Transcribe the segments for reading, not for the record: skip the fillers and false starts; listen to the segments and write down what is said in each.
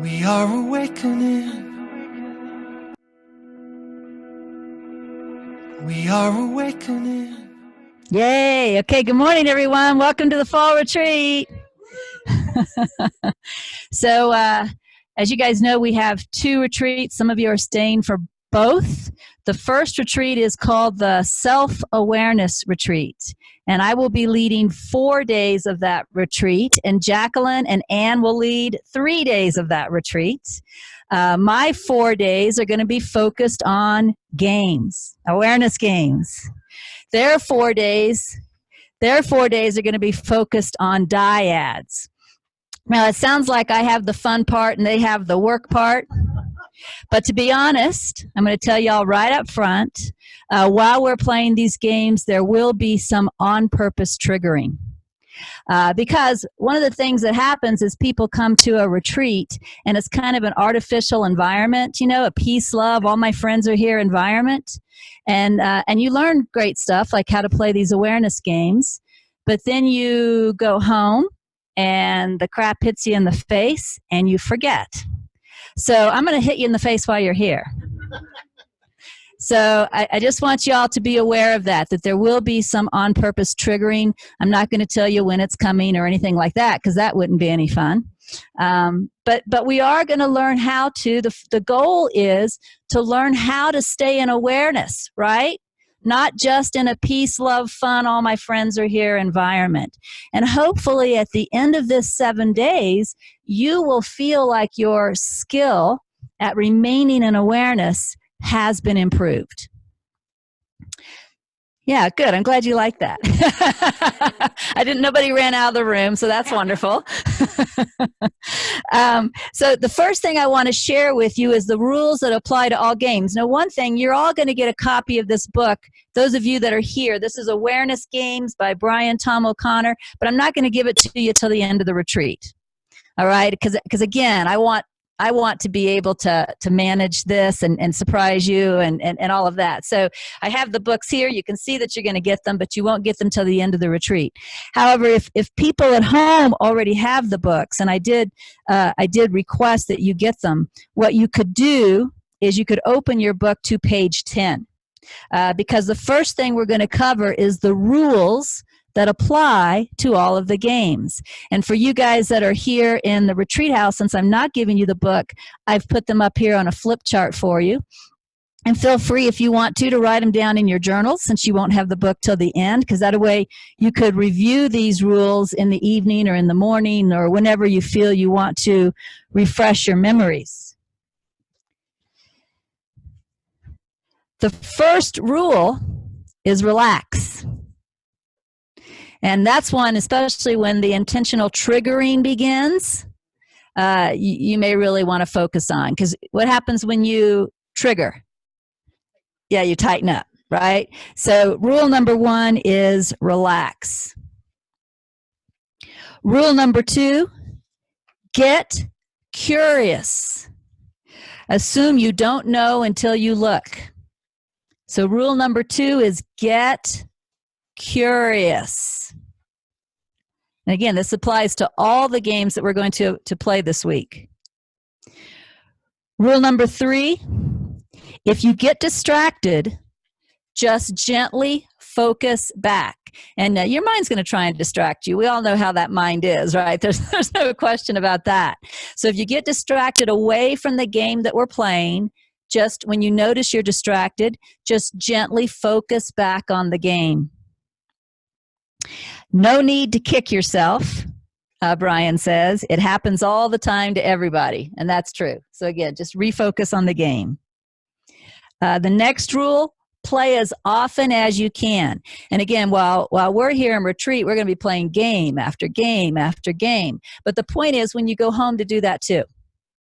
We are awakening. We are awakening. Yay. Okay. Good morning, everyone. Welcome to the fall retreat. So, as you guys know, we have 2 retreats. Some of you are staying for both. The first retreat is called the Self-Awareness Retreat. And I will be leading 4 days of that retreat. And Jacqueline and Ann will lead 3 days of that retreat. My 4 days are going to be focused on games, awareness games. Their 4 days are going to be focused on dyads. Now, it sounds like I have the fun part and they have the work part. But to be honest, I'm going to tell y'all right up front, while we're playing these games, there will be some on-purpose triggering. Because one of the things that happens is people come to a retreat and it's kind of an artificial environment, you know, a peace, love, all my friends are here environment. And you learn great stuff like how to play these awareness games. But then you go home and the crap hits you in the face and you forget. So I'm going to hit you in the face while you're here. So I just want you all to be aware of that there will be some on-purpose triggering. I'm not going to tell you when it's coming or anything like that because that wouldn't be any fun. But we are going to learn how to, the goal is to learn how to stay in awareness, right? Not just in a peace, love, fun, all my friends are here environment. And hopefully at the end of this 7 days, you will feel like your skill at remaining in awareness has been improved. Yeah, good. I'm glad you like that. Nobody ran out of the room, so that's wonderful. So the first thing I want to share with you is the rules that apply to all games. Now, one thing, you're all going to get a copy of this book. Those of you that are here, this is Awareness Games by Brian Tom O'Connor, but I'm not going to give it to you till the end of the retreat. All right? Because again, I want to be able to manage this and surprise you and all of that. So I have the books here. You can see that you're going to get them, but you won't get them till the end of the retreat. However, if people at home already have the books, and I did request that you get them, what you could do is you could open your book to page 10. Because the first thing we're going to cover is the rules that apply to all of the games. And for you guys that are here in the retreat house, since I'm not giving you the book, I've put them up here on a flip chart for you. And feel free, if you want to write them down in your journals, since you won't have the book till the end, because that way you could review these rules in the evening or in the morning or whenever you feel you want to refresh your memories. The first rule is relax. And that's one, especially when the intentional triggering begins, you may really want to focus on. Because what happens when you trigger? Yeah, you tighten up, right? So rule number 1 is relax. Rule number 2, get curious. Assume you don't know until you look. So rule number 2 is get curious. And again, this applies to all the games that we're going to play this week. Rule number 3, if you get distracted, just gently focus back. And your mind's going to try and distract you. We all know how that mind is, right? There's no question about that. So if you get distracted away from the game that we're playing, just when you notice you're distracted, just gently focus back on the game. No need to kick yourself, Brian says. It happens all the time to everybody, and that's true. So again, just refocus on the game. The next rule, play as often as you can. And again, while we're here in retreat, we're going to be playing game after game after game. But the point is when you go home to do that too.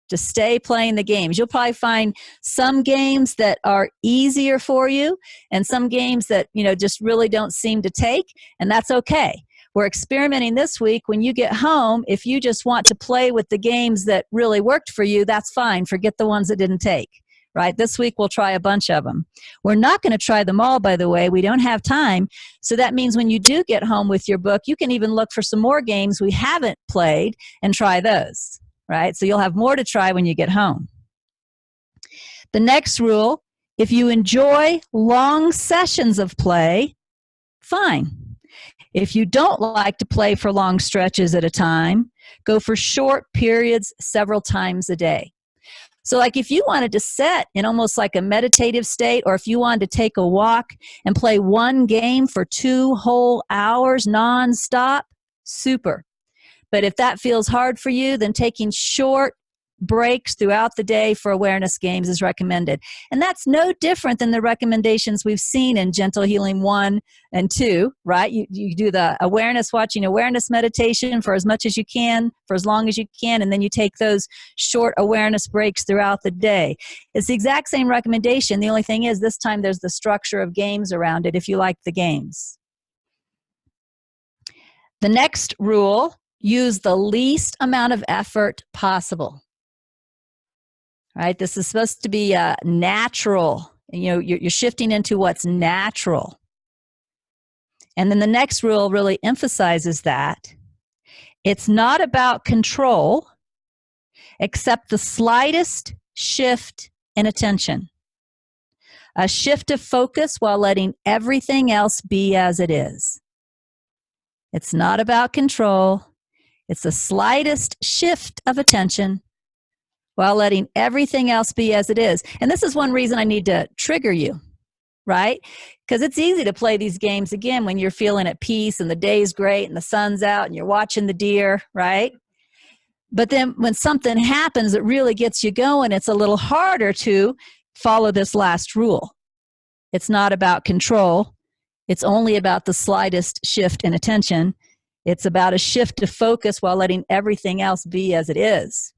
To stay playing the games. You'll probably find some games that are easier for you and some games that, just really don't seem to take, and that's okay. We're experimenting this week. When you get home, if you just want to play with the games that really worked for you, that's fine. Forget the ones that didn't take, right? This week we'll try a bunch of them. We're not going to try them all, by the way. We don't have time. So that means when you do get home with your book, you can even look for some more games we haven't played and try those. right? So you'll have more to try when you get home. The next rule, if you enjoy long sessions of play, fine. If you don't like to play for long stretches at a time, go for short periods several times a day. So like if you wanted to sit in almost like a meditative state, or if you wanted to take a walk and play one game for 2 whole hours nonstop, super. But if that feels hard for you, then taking short breaks throughout the day for awareness games is recommended. And that's no different than the recommendations we've seen in Gentle Healing 1 and 2, right? You do the awareness, watching awareness meditation for as much as you can, for as long as you can, and then you take those short awareness breaks throughout the day. It's the exact same recommendation. The only thing is this time there's the structure of games around it if you like the games. The next rule, use the least amount of effort possible. Right? This is supposed to be natural. You know, you're shifting into what's natural. And then the next rule really emphasizes that. It's not about control, except the slightest shift in attention. A shift of focus while letting everything else be as it is. It's not about control. It's the slightest shift of attention while letting everything else be as it is. And this is one reason I need to trigger you, right? Because it's easy to play these games again when you're feeling at peace and the day's great and the sun's out and you're watching the deer, right? But then when something happens that really gets you going, it's a little harder to follow this last rule. It's not about control. It's only about the slightest shift in attention. It's about a shift of focus while letting everything else be as it is.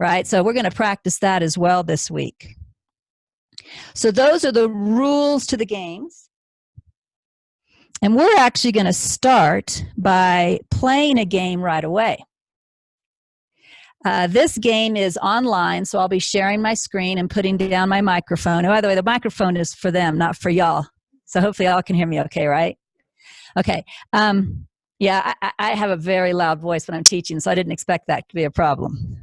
Right? So we're going to practice that as well this week. So those are the rules to the games. And we're actually going to start by playing a game right away. This game is online, so I'll be sharing my screen and putting down my microphone. And by the way, the microphone is for them, not for y'all. So hopefully y'all can hear me okay, right? Okay. Yeah, I have a very loud voice when I'm teaching, so I didn't expect that to be a problem.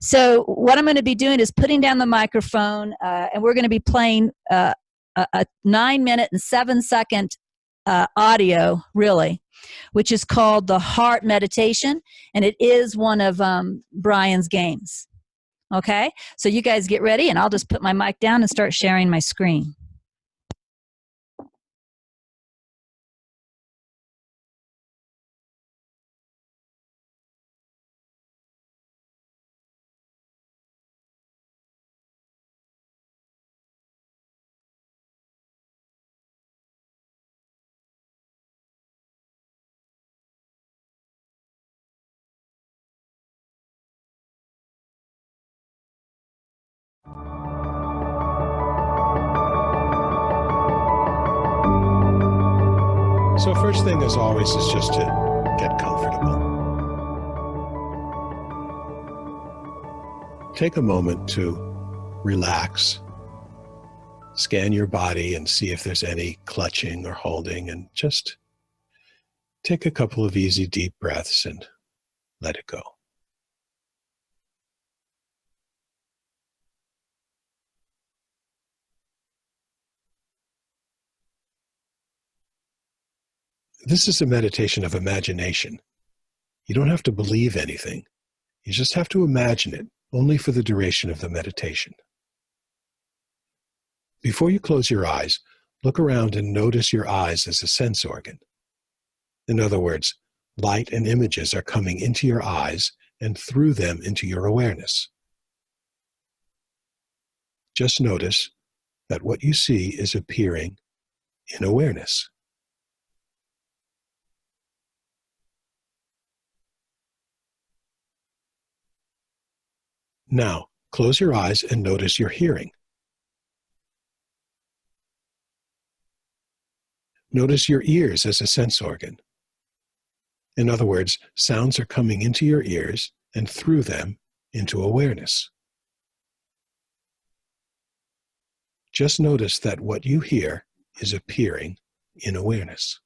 So what I'm going to be doing is putting down the microphone, and we're going to be playing a 9-minute and 7-second audio, really, which is called the Heart Meditation, and it is one of Brian's games. Okay? So you guys get ready, and I'll just put my mic down and start sharing my screen. So first thing, as always, is just to get comfortable. Take a moment to relax. Scan your body and see if there's any clutching or holding, and just take a couple of easy, deep breaths and let it go. This is a meditation of imagination. You don't have to believe anything. You just have to imagine it, only for the duration of the meditation. Before you close your eyes, look around and notice your eyes as a sense organ. In other words, light and images are coming into your eyes and through them into your awareness. Just notice that what you see is appearing in awareness. Now, close your eyes and notice your hearing. Notice your ears as a sense organ. In other words, sounds are coming into your ears and through them into awareness. Just notice that what you hear is appearing in awareness.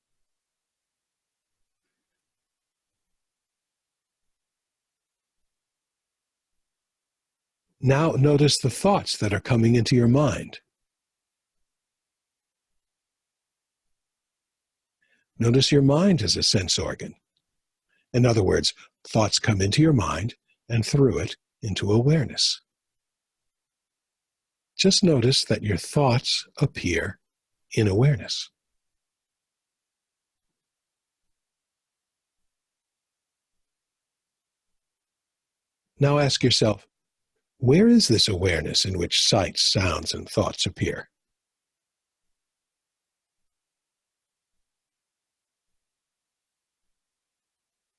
Now notice the thoughts that are coming into your mind. Notice your mind as a sense organ. In other words, thoughts come into your mind and through it into awareness. Just notice that your thoughts appear in awareness. Now ask yourself, where is this awareness in which sights, sounds, and thoughts appear?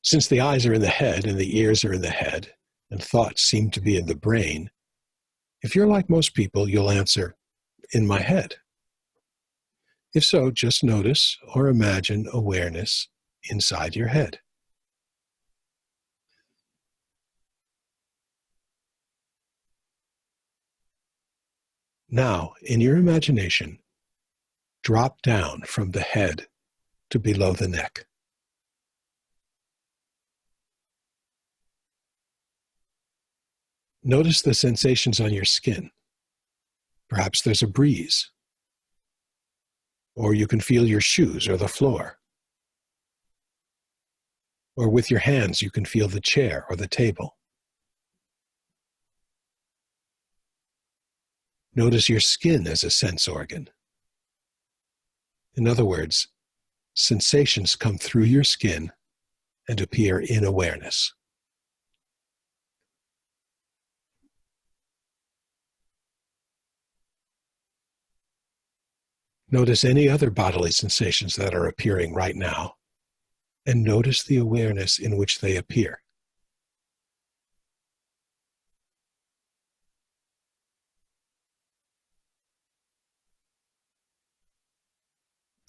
Since the eyes are in the head and the ears are in the head, and thoughts seem to be in the brain, if you're like most people, you'll answer, in my head. If so, just notice or imagine awareness inside your head. Now, in your imagination, drop down from the head to below the neck. Notice the sensations on your skin. Perhaps there's a breeze, or you can feel your shoes or the floor. Or with your hands, you can feel the chair or the table. Notice your skin as a sense organ. In other words, sensations come through your skin and appear in awareness. Notice any other bodily sensations that are appearing right now, and notice the awareness in which they appear.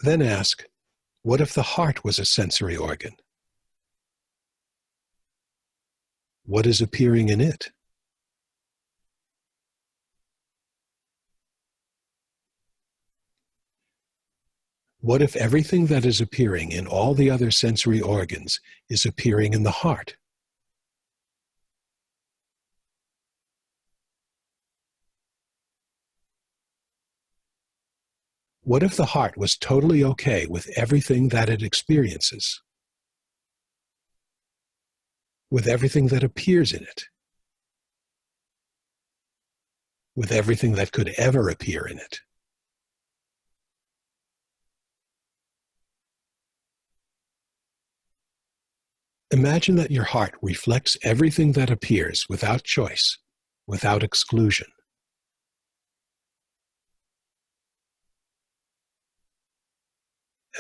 Then ask, what if the heart was a sensory organ? What is appearing in it? What if everything that is appearing in all the other sensory organs is appearing in the heart? What if the heart was totally okay with everything that it experiences? With everything that appears in it? With everything that could ever appear in it? Imagine that your heart reflects everything that appears without choice, without exclusion.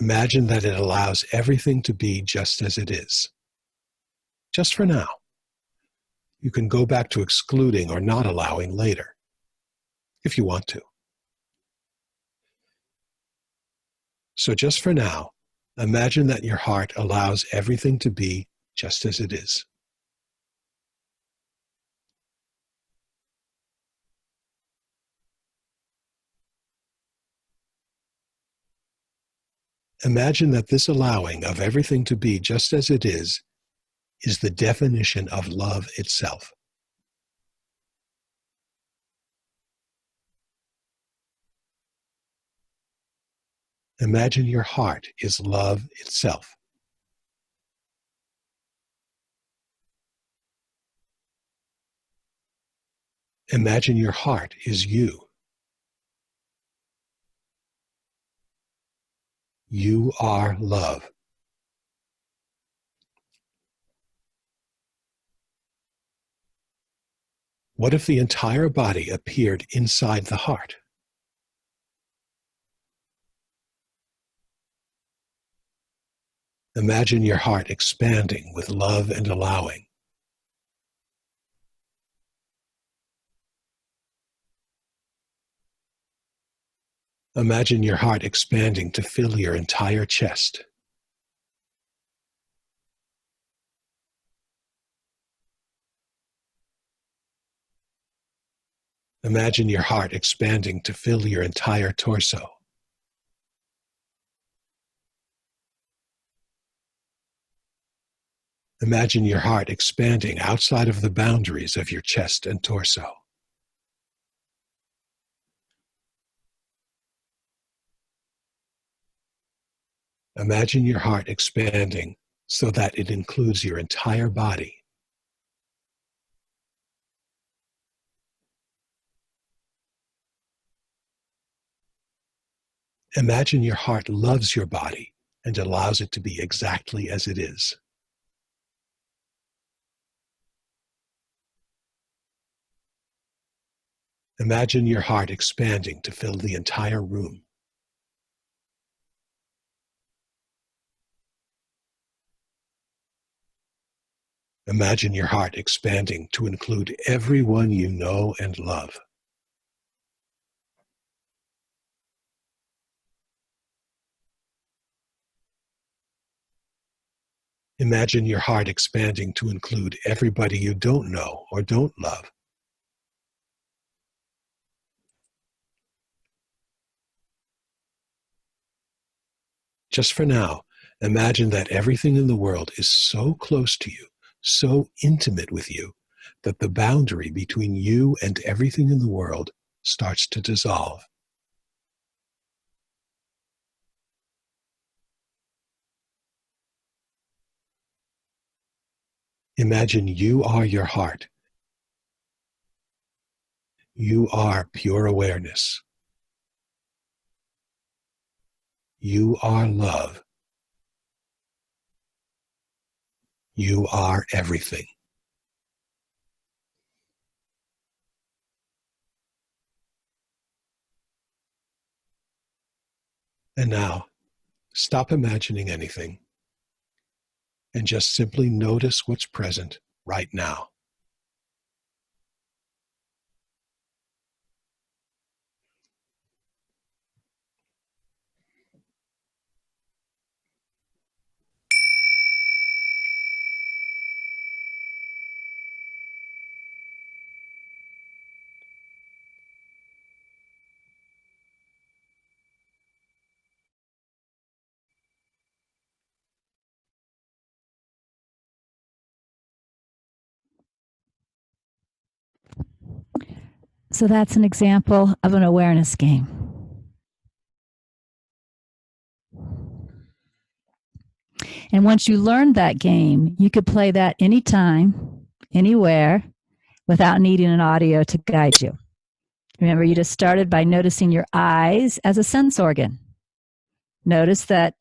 Imagine that it allows everything to be just as it is. Just for now. You can go back to excluding or not allowing later, if you want to. So just for now, imagine that your heart allows everything to be just as it is. Imagine that this allowing of everything to be just as it is the definition of love itself. Imagine your heart is love itself. Imagine your heart is you. You are love. What if the entire body appeared inside the heart? Imagine your heart expanding with love and allowing. Imagine your heart expanding to fill your entire chest. Imagine your heart expanding to fill your entire torso. Imagine your heart expanding outside of the boundaries of your chest and torso. Imagine your heart expanding so that it includes your entire body. Imagine your heart loves your body and allows it to be exactly as it is. Imagine your heart expanding to fill the entire room. Imagine your heart expanding to include everyone you know and love. Imagine your heart expanding to include everybody you don't know or don't love. Just for now, imagine that everything in the world is so close to you, so intimate with you, that the boundary between you and everything in the world starts to dissolve. Imagine you are your heart. You are pure awareness. You are love. You are everything. And now, stop imagining anything and just simply notice what's present right now. So that's an example of an awareness game. And once you learned that game, you could play that anytime, anywhere, without needing an audio to guide you. Remember, you just started by noticing your eyes as a sense organ. Notice that,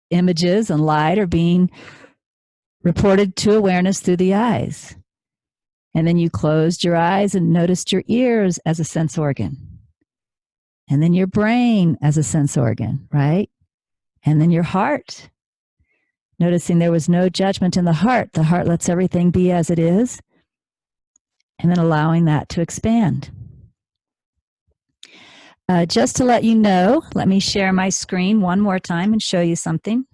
images and light are being reported to awareness through the eyes. And then you closed your eyes and noticed your ears as a sense organ. And then your brain as a sense organ, right? And then your heart. Noticing there was no judgment in the heart. The heart lets everything be as it is. And then allowing that to expand. Just to let you know, let me share my screen one more time and show you something.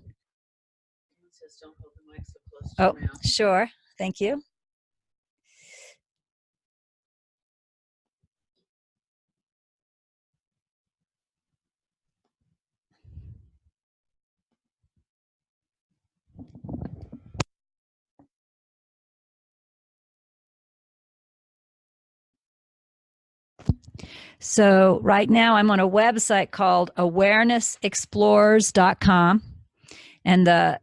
Oh, sure. Thank you. So right now I'm on a website called awarenessexplorers.com. And the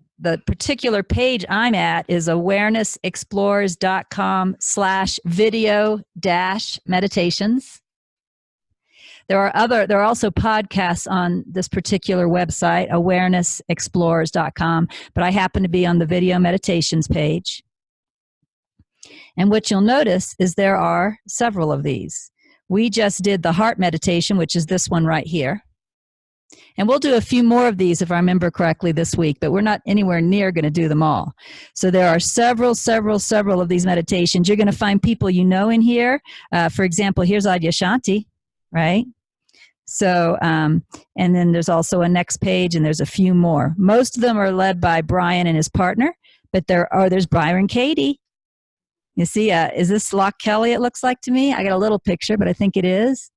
particular page I'm at is awarenessexplorers.com/video-meditations. There are also podcasts on this particular website, awarenessexplorers.com, but I happen to be on the video meditations page. And what you'll notice is there are several of these. We just did the heart meditation, which is this one right here. And we'll do a few more of these, if I remember correctly, this week, but we're not anywhere near going to do them all. So there are several of these meditations. You're going to find people you know in here. For example, here's Adyshanti, right? So, and then there's also a next page, and there's a few more. Most of them are led by Brian and his partner, but there's Byron Katie. You see, is this Loch Kelly, it looks like to me? I got a little picture, but I think it is.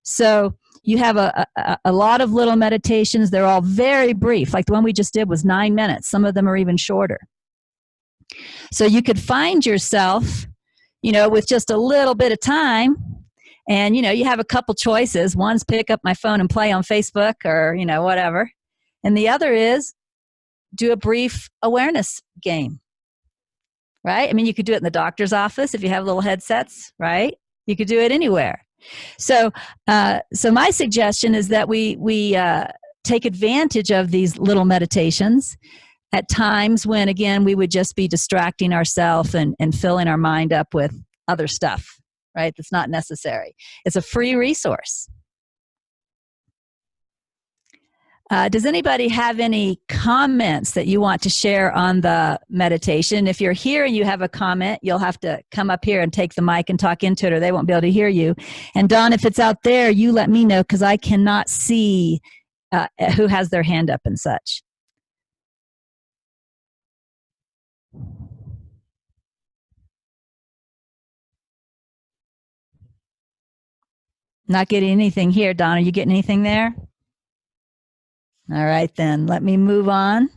So you have a lot of little meditations. They're all very brief. Like the one we just did was 9 minutes. Some of them are even shorter. So you could find yourself, with just a little bit of time. And, you have a couple choices. One's pick up my phone and play on Facebook or, whatever. And the other is do a brief awareness game, right? I mean, you could do it in the doctor's office if you have little headsets, right? You could do it anywhere. So my suggestion is that we take advantage of these little meditations at times when, again, we would just be distracting ourselves and filling our mind up with other stuff, right? That's not necessary. It's a free resource. Does anybody have any comments that you want to share on the meditation? If you're here and you have a comment, you'll have to come up here and take the mic and talk into it, or they won't be able to hear you. And Dawn, if it's out there, you let me know, because I cannot see who has their hand up and such. Not getting anything here, Dawn. Are you getting anything there? All right, then let me move on.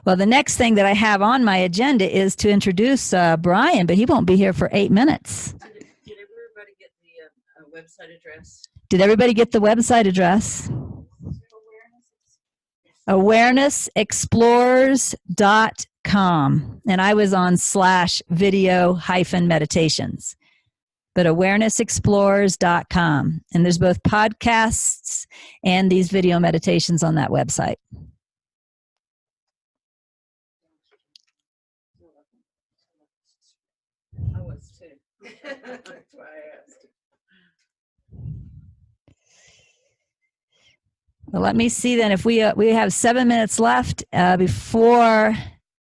Well, the next thing that I have on my agenda is to introduce Brian, but he won't be here for 8 minutes. Did everybody get the website address? Did everybody get the website address? awarenessexplorers.com. And I was on /video-meditations. But awarenessexplorers.com. And there's both podcasts and these video meditations on that website. I was too. That's why I asked. Well, let me see then if we have 7 minutes left before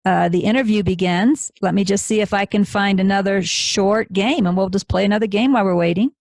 the interview begins. Let me just see if I can find another short game, and we'll just play another game while we're waiting.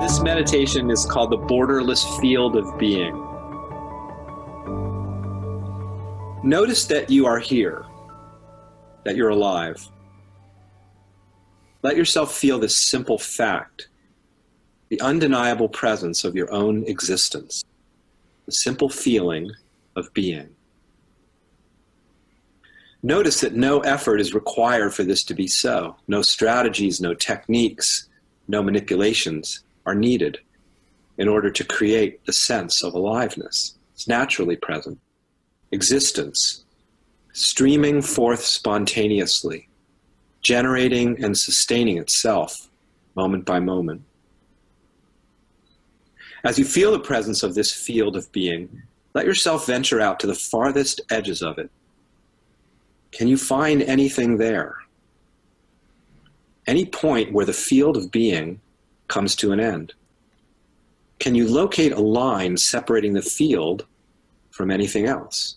This meditation is called the borderless field of being. Notice that you are here, that you're alive. Let yourself feel this simple fact, the undeniable presence of your own existence, the simple feeling of being. Notice that no effort is required for this to be so. No strategies, no techniques, no manipulations are needed in order to create the sense of aliveness. It's naturally present. Existence, streaming forth spontaneously, generating and sustaining itself moment by moment. As you feel the presence of this field of being, let yourself venture out to the farthest edges of it. Can you find anything there? Any point where the field of being comes to an end? Can you locate a line separating the field from anything else?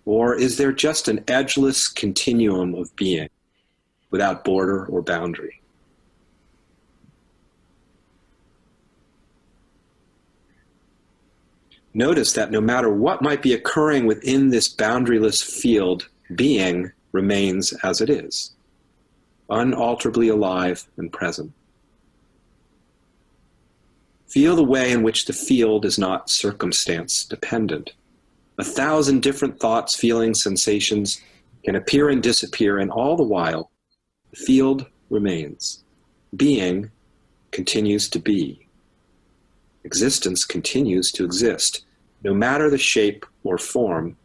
Or is there just an edgeless continuum of being without border or boundary? Notice that no matter what might be occurring within this boundaryless field, being remains as it is, unalterably alive and present. Feel the way in which the field is not circumstance dependent. 1,000 different thoughts, feelings, sensations can appear and disappear, and all the while, the field remains. Being continues to be. Existence continues to exist, no matter the shape or form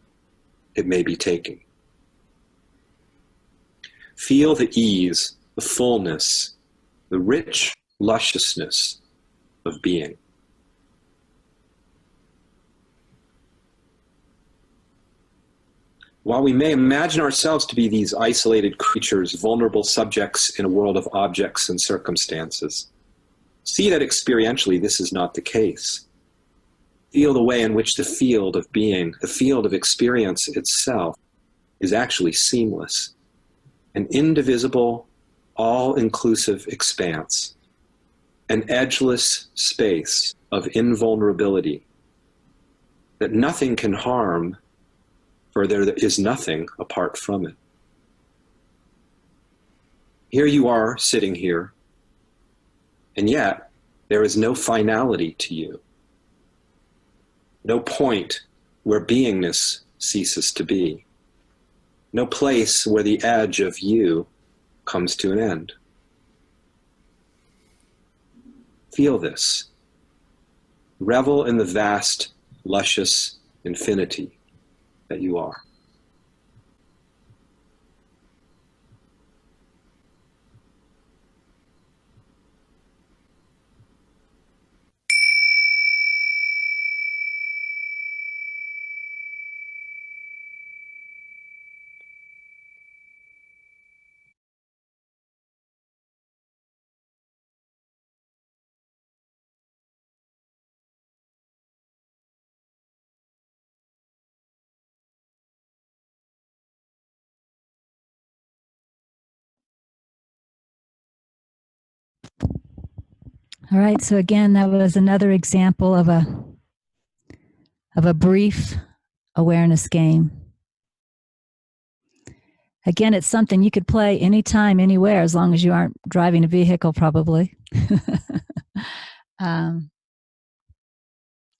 it may be taking. Feel the ease, the fullness, the rich lusciousness of being. While we may imagine ourselves to be these isolated creatures, vulnerable subjects in a world of objects and circumstances, see that experientially this is not the case. Feel the way in which the field of being, the field of experience itself, is actually seamless, an indivisible, all-inclusive expanse. an edgeless space of invulnerability that nothing can harm, for there is nothing apart from it. Here you are sitting here, and yet there is no finality to you, no point where beingness ceases to be, no place where the edge of you comes to an end. Feel this. Revel in the vast, luscious infinity that you are. All right, so again, that was another example of a brief awareness game. Again, it's something you could play anytime, anywhere, as long as you aren't driving a vehicle, probably.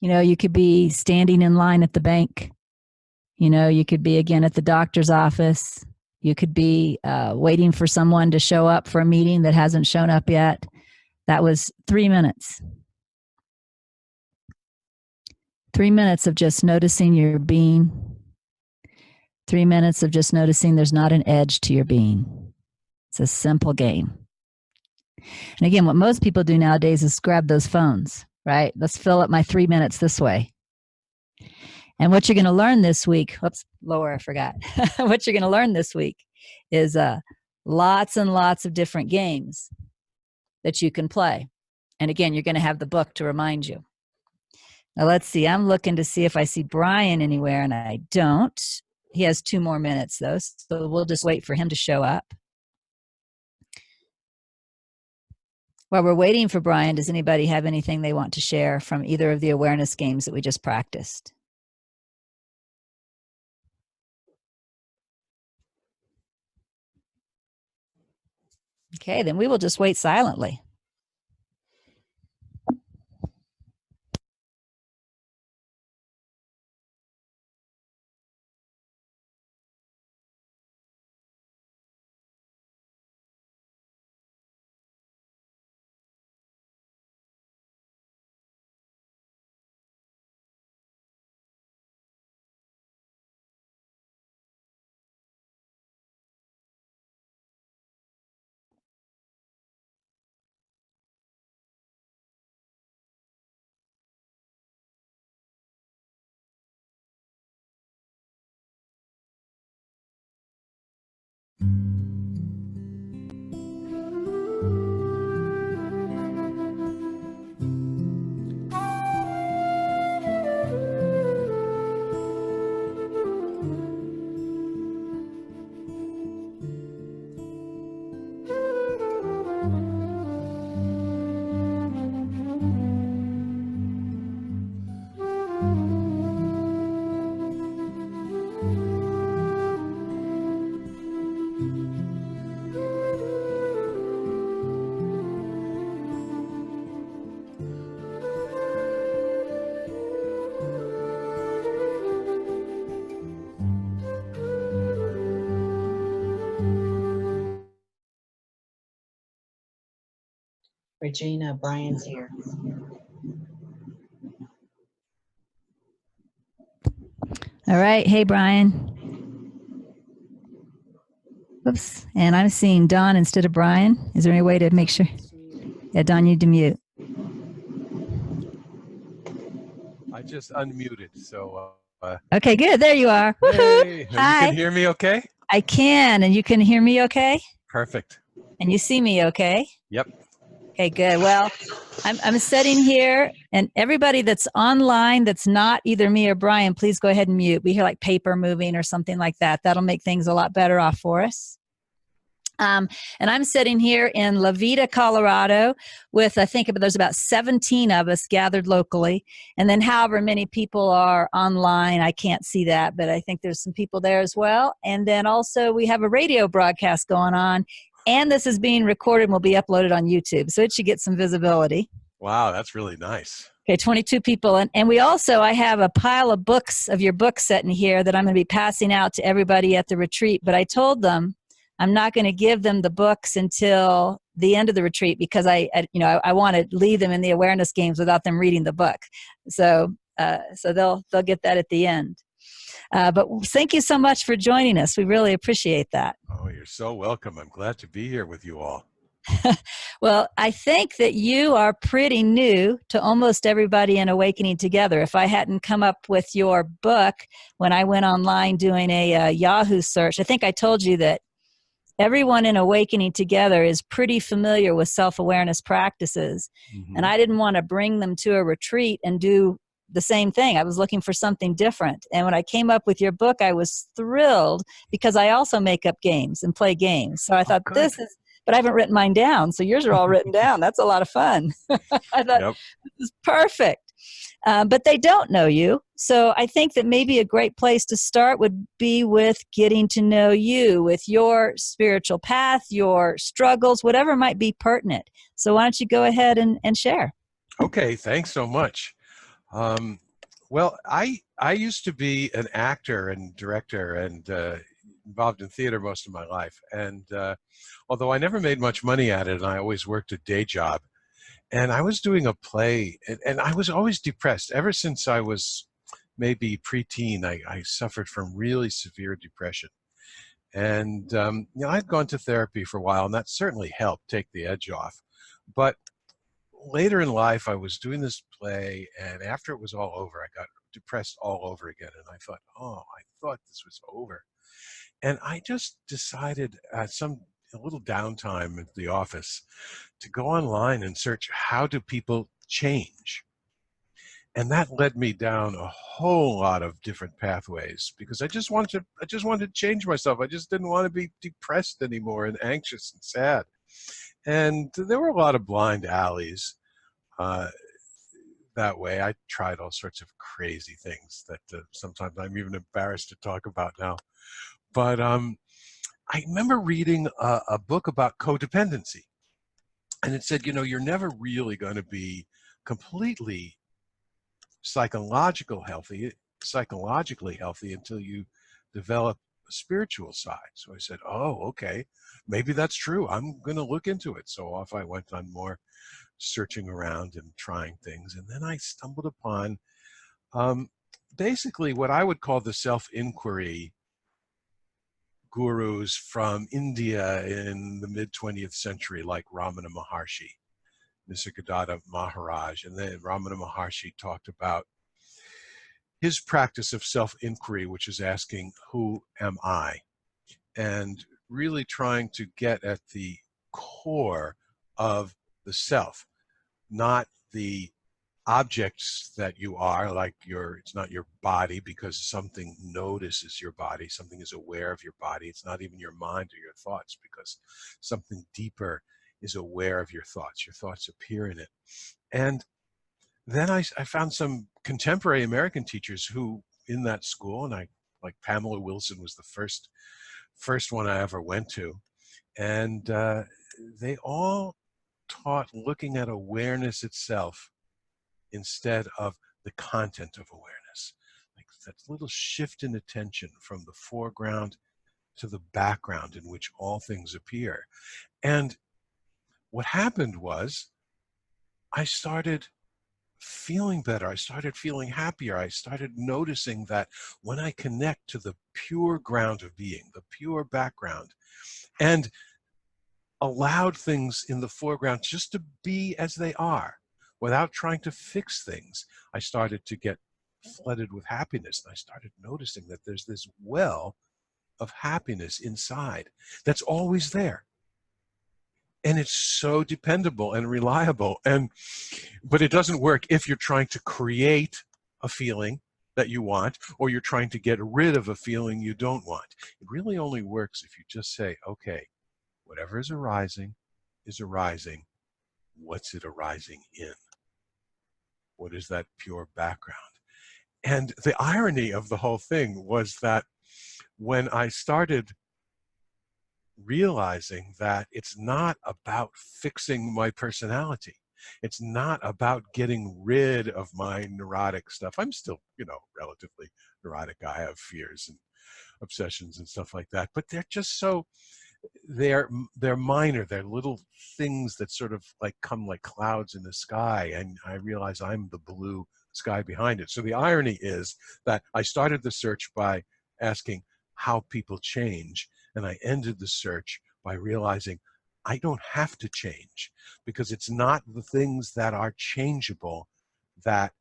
You could be standing in line at the bank. You could be, again, at the doctor's office. You could be waiting for someone to show up for a meeting that hasn't shown up yet. That was 3 minutes. 3 minutes of just noticing your being. 3 minutes of just noticing there's not an edge to your being. It's a simple game. And again, what most people do nowadays is grab those phones, right? Let's fill up my 3 minutes this way. And what you're going to learn this week, lower, I forgot. What you're going to learn this week is lots and lots of different games that you can play. And again, you're going to have the book to remind you. Now let's see, I'm looking to see if I see Brian anywhere, and I don't. He has 2 more minutes though, so we'll just wait for him to show up. While we're waiting for Brian, does anybody have anything they want to share from either of the awareness games that we just practiced? Okay, then we will just wait silently. Regina, Brian's here. All right. Hey, Brian. Oops. And I'm seeing Don instead of Brian. Is there any way to make sure? Yeah, Don, you need to mute. I just unmuted, so. Okay, good. There you are. Hey, Hi. you can hear me okay? I can, and you can hear me okay? Perfect. And you see me okay? Yep. Okay, good. Well, I'm sitting here, and everybody that's online that's not either me or Brian, please go ahead and mute. We hear like paper moving or something like that. That'll make things a lot better off for us. And I'm sitting here in La Veta, Colorado, with, I think there's about 17 of us gathered locally. And then however many people are online, I can't see that, but I think there's some people there as well. And then also we have a radio broadcast going on, and this is being recorded and will be uploaded on YouTube. So it should get some visibility. Wow, that's really nice. Okay, 22 people. And we also, I have a pile of books of your book set in here that I'm going to be passing out to everybody at the retreat. But I told them I'm not going to give them the books until the end of the retreat, because I want to leave them in the awareness games without them reading the book. So they'll get that at the end. But thank you so much for joining us. We really appreciate that. Oh, you're so welcome. I'm glad to be here with you all. Well, I think that you are pretty new to almost everybody in Awakening Together. If I hadn't come up with your book when I went online doing a Yahoo search, I think I told you that everyone in Awakening Together is pretty familiar with self-awareness practices. Mm-hmm. And I didn't want to bring them to a retreat and do the same thing. I was looking for something different. And when I came up with your book, I was thrilled, because I also make up games and play games. So I thought, this is, but I haven't written mine down. So yours are all written down. That's a lot of fun. I thought, this is perfect. But they don't know you. So I think that maybe a great place to start would be with getting to know you, with your spiritual path, your struggles, whatever might be pertinent. So why don't you go ahead and share? Okay, thanks so much. Well, I used to be an actor and director and involved in theater most of my life. And although I never made much money at it, and I always worked a day job, and I was doing a play, and I was always depressed. Ever since I was maybe preteen, I suffered from really severe depression. And I'd gone to therapy for a while, and that certainly helped take the edge off. But later in life, I was doing this play, and after it was all over, I got depressed all over again. And I thought, I thought this was over. And I just decided a little downtime at the office to go online and search, how do people change? And that led me down a whole lot of different pathways, because I just wanted to change myself. I just didn't want to be depressed anymore and anxious and sad. And there were a lot of blind alleys that way. I tried all sorts of crazy things that sometimes I'm even embarrassed to talk about now. But I remember reading a book about codependency. And it said, you're never really going to be completely psychologically healthy until you develop a spiritual side. So I said, okay, maybe that's true. I'm going to look into it. So off I went on more searching around and trying things. And then I stumbled upon basically what I would call the self-inquiry gurus from India in the mid-20th century, like Ramana Maharshi, Nisargadatta Maharaj. And then Ramana Maharshi talked about his practice of self-inquiry, which is asking, who am I? And really trying to get at the core of the self, not the objects that you are, like it's not your body, because something notices your body, something is aware of your body. It's not even your mind or your thoughts, because something deeper is aware of your thoughts. Your thoughts appear in it. And then I found some contemporary American teachers who, in that school, and like Pamela Wilson was the first one I ever went to, and they all taught looking at awareness itself instead of the content of awareness. Like that little shift in attention from the foreground to the background in which all things appear. And what happened was I started feeling better. I started feeling happier. I started noticing that when I connect to the pure ground of being, the pure background, and allowed things in the foreground just to be as they are, without trying to fix things, I started to get flooded with happiness. And I started noticing that there's this well of happiness inside that's always there. And it's so dependable and reliable. But it doesn't work if you're trying to create a feeling that you want, or you're trying to get rid of a feeling you don't want. It really only works if you just say, okay, Whatever is arising is arising. What's it arising in? What is that pure background? And the irony of the whole thing was that when I started realizing that it's not about fixing my personality, it's not about getting rid of my neurotic stuff. I'm still, relatively neurotic. I have fears and obsessions and stuff like that, but they're just so, they're minor. They're little things that sort of like come like clouds in the sky, and I realize I'm the blue sky behind it. So the irony is that I started the search by asking how people change, and I ended the search by realizing I don't have to change, because it's not the things that are changeable that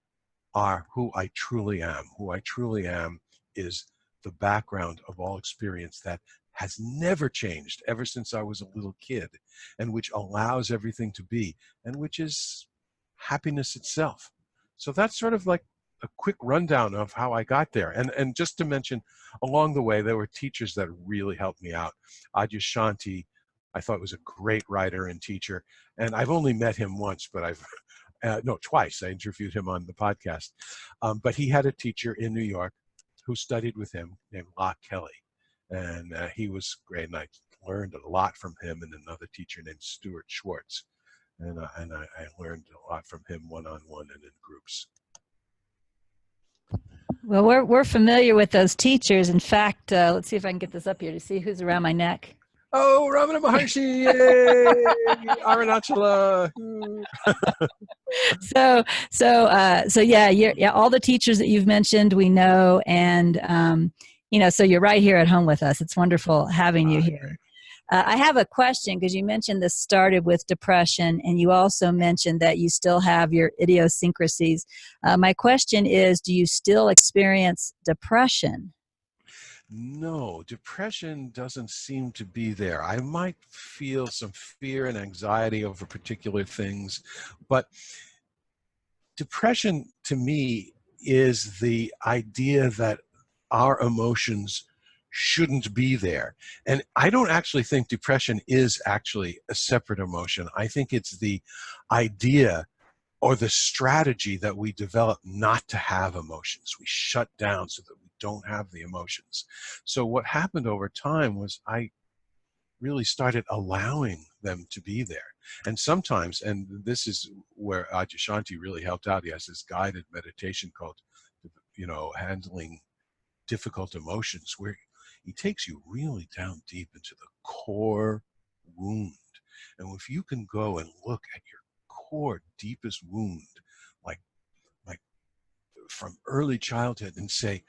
are who I truly am. Who I truly am is the background of all experience that has never changed ever since I was a little kid, and which allows everything to be, and which is happiness itself. So that's sort of like a quick rundown of how I got there. And just to mention, along the way, there were teachers that really helped me out. Adyshanti, I thought was a great writer and teacher, and I've only met him once, but twice. I interviewed him on the podcast. But he had a teacher in New York who studied with him named Locke Kelly, and he was great, and I learned a lot from him, and another teacher named Stuart Schwartz, and I learned a lot from him one-on-one and in groups. Well, we're familiar with those teachers. In fact, let's see if I can get this up here to see who's around my neck. Oh, Ramana Maharshi! Yay! Arunachala! So yeah, all the teachers that you've mentioned, we know, and so you're right here at home with us. It's wonderful having you here. I have a question, because you mentioned this started with depression, and you also mentioned that you still have your idiosyncrasies. My question is, do you still experience depression? No, depression doesn't seem to be there. I might feel some fear and anxiety over particular things, but depression to me is the idea that our emotions shouldn't be there. And I don't actually think depression is actually a separate emotion. I think it's the idea or the strategy that we develop not to have emotions. We shut down so that we don't have the emotions. So what happened over time was I really started allowing them to be there. And sometimes, and this is where Adyshanti really helped out, he has this guided meditation called, handling difficult emotions, where he takes you really down deep into the core wound. And if you can go and look at your core deepest wound, like from early childhood, and say,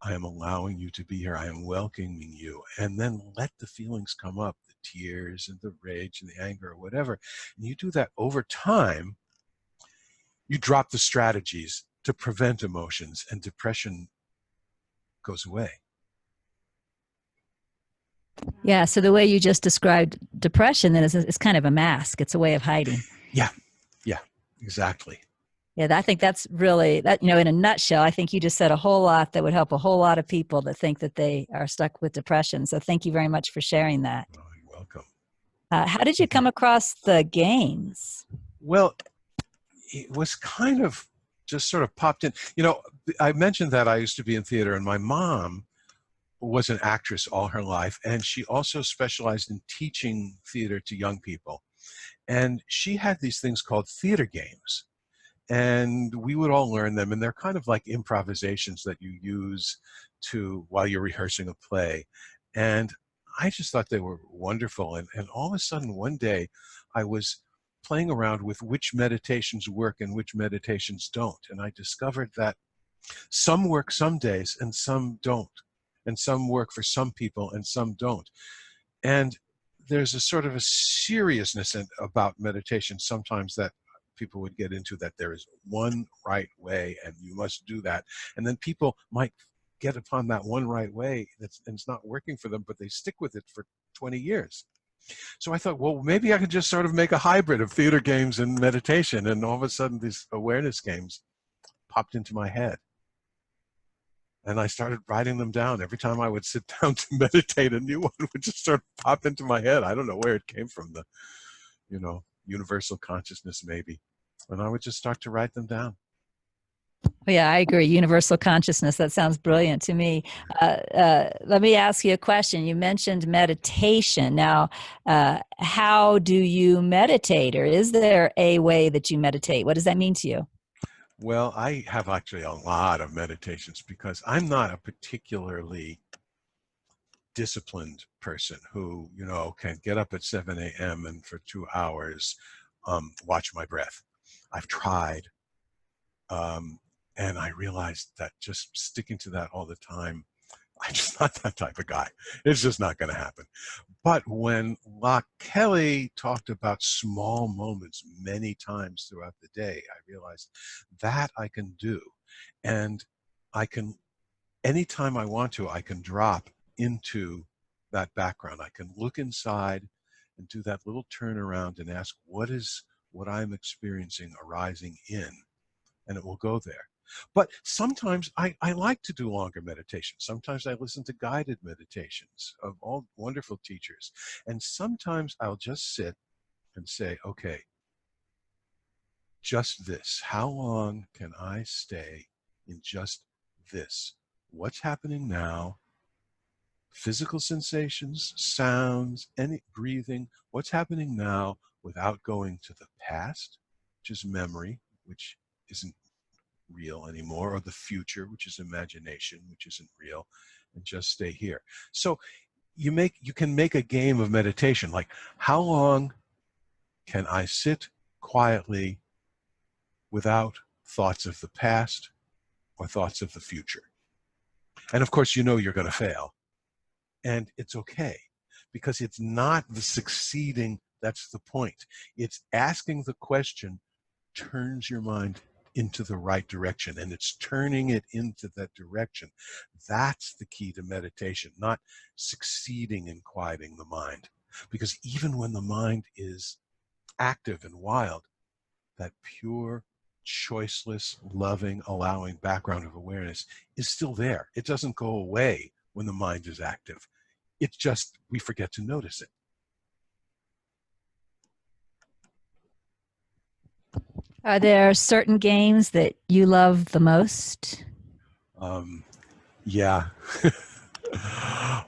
I am allowing you to be here, I am welcoming you, and then let the feelings come up, the tears and the rage and the anger or whatever, and you do that over time, you drop the strategies to prevent emotions, and depression goes away. Yeah, so the way you just described depression then is kind of a mask. It's a way of hiding. Yeah, exactly. Yeah, I think that's really, that. In a nutshell, I think you just said a whole lot that would help a whole lot of people that think that they are stuck with depression. So thank you very much for sharing that. Oh, you're welcome. How did you come across the games? Well, it was kind of just sort of popped in. I mentioned that I used to be in theater, and my mom was an actress all her life, and she also specialized in teaching theater to young people. And she had these things called theater games, and we would all learn them, and they're kind of like improvisations that you use while you're rehearsing a play. And I just thought they were wonderful. And all of a sudden one day I was playing around with which meditations work and which meditations don't, and I discovered that some work some days and some don't. And some work for some people and some don't. And there's a sort of a seriousness about meditation sometimes that people would get into, that there is one right way and you must do that. And then people might get upon that one right way and it's not working for them, but they stick with it for 20 years. So I thought, well, maybe I could just sort of make a hybrid of theater games and meditation. And all of a sudden these awareness games popped into my head. And I started writing them down. Every time I would sit down to meditate, a new one would just sort of pop into my head. I don't know where it came from, the, universal consciousness maybe. And I would just start to write them down. Yeah, I agree. Universal consciousness. That sounds brilliant to me. Let me ask you a question. You mentioned meditation. Now, how do you meditate, or is there a way that you meditate? What does that mean to you? Well, I have actually a lot of meditations because I'm not a particularly disciplined person who, can get up at 7 a.m. and for 2 hours watch my breath. I've tried. And I realized that just sticking to that all the time, I'm just not that type of guy. It's just not going to happen. But when Locke Kelly talked about small moments many times throughout the day, I realized that I can do. And I can, anytime I want to, I can drop into that background. I can look inside and do that little turnaround and ask, what is what I'm experiencing arising in? And it will go there. But sometimes I like to do longer meditations. Sometimes I listen to guided meditations of all wonderful teachers. And sometimes I'll just sit and say, okay, just this. How long can I stay in just this? What's happening now? Physical sensations, sounds, any breathing. What's happening now without going to the past, which is memory, which isn't real anymore, or the future, which is imagination, which isn't real, and just stay here. So you can make a game of meditation, like how long can I sit quietly without thoughts of the past or thoughts of the future? And of course, you're going to fail, and it's okay, because it's not the succeeding that's the point. It's asking the question turns your mind into the right direction, and it's turning it into that direction. That's the key to meditation, not succeeding in quieting the mind. Because even when the mind is active and wild, that pure, choiceless, loving, allowing background of awareness is still there. It doesn't go away when the mind is active. It's just we forget to notice it. Are there certain games that you love the most? Yeah.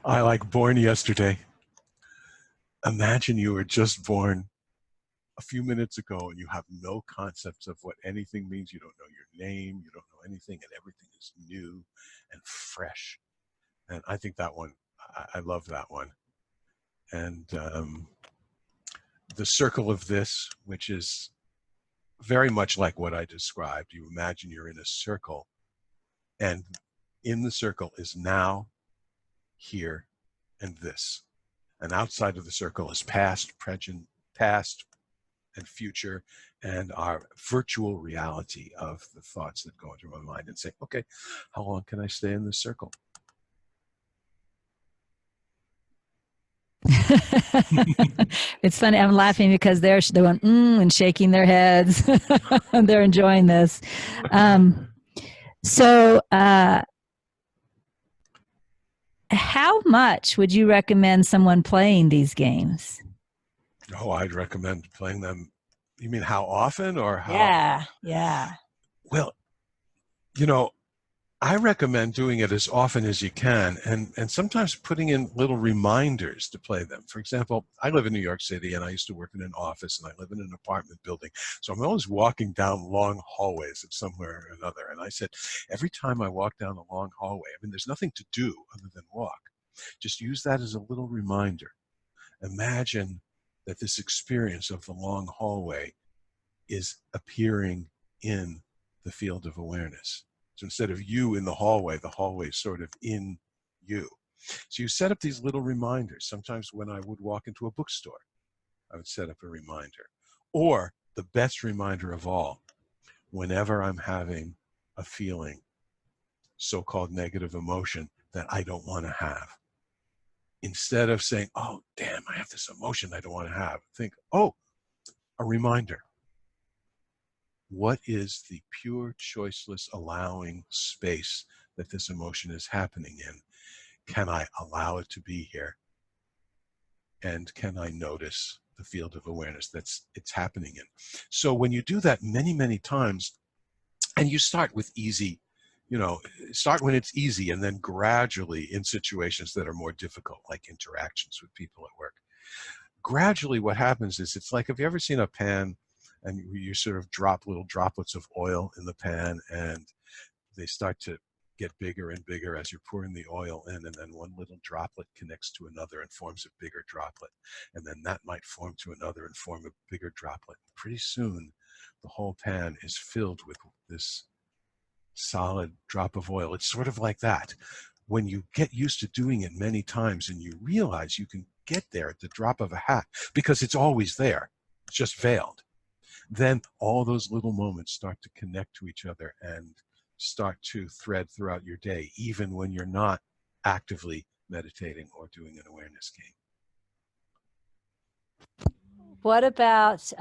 I like Born Yesterday. Imagine you were just born a few minutes ago and you have no concepts of what anything means. You don't know your name, you don't know anything, and everything is new and fresh. And I think that one, I love that one. And the circle of this, which is very much like what I described. You imagine you're in a circle, and in the circle is now, here, and this. And outside of the circle is past, present, past, and future, and our virtual reality of the thoughts that go through my mind, and say, okay, how long can I stay in this circle? It's funny. I'm laughing because they're going and shaking their heads. They're enjoying this. So, how much would you recommend someone playing these games? Oh, I'd recommend playing them. You mean how often or how? Yeah. Well, I recommend doing it as often as you can, and sometimes putting in little reminders to play them. For example, I live in New York City, and I used to work in an office, and I live in an apartment building. So I'm always walking down long hallways of somewhere or another. And I said, every time I walk down a long hallway, there's nothing to do other than walk. Just use that as a little reminder. Imagine that this experience of the long hallway is appearing in the field of awareness. So instead of you in the hallway is sort of in you. So you set up these little reminders. Sometimes when I would walk into a bookstore, I would set up a reminder. Or the best reminder of all, whenever I'm having a feeling, so-called negative emotion, that I don't want to have. Instead of saying, oh, damn, I have this emotion I don't want to have, think, oh, a reminder. What is the pure, choiceless, allowing space that this emotion is happening in? Can I allow it to be here? And can I notice the field of awareness it's happening in? So when you do that many, many times, and you start with easy, start when it's easy, and then gradually in situations that are more difficult, like interactions with people at work. Gradually what happens is, it's like, have you ever seen a pan and you sort of drop little droplets of oil in the pan, and they start to get bigger and bigger as you're pouring the oil in, and then one little droplet connects to another and forms a bigger droplet, and then that might form to another and form a bigger droplet. Pretty soon the whole pan is filled with this solid drop of oil. It's sort of like that. When you get used to doing it many times and you realize you can get there at the drop of a hat, because it's always there, it's just veiled, then all those little moments start to connect to each other and start to thread throughout your day, even when you're not actively meditating or doing an awareness game. What about,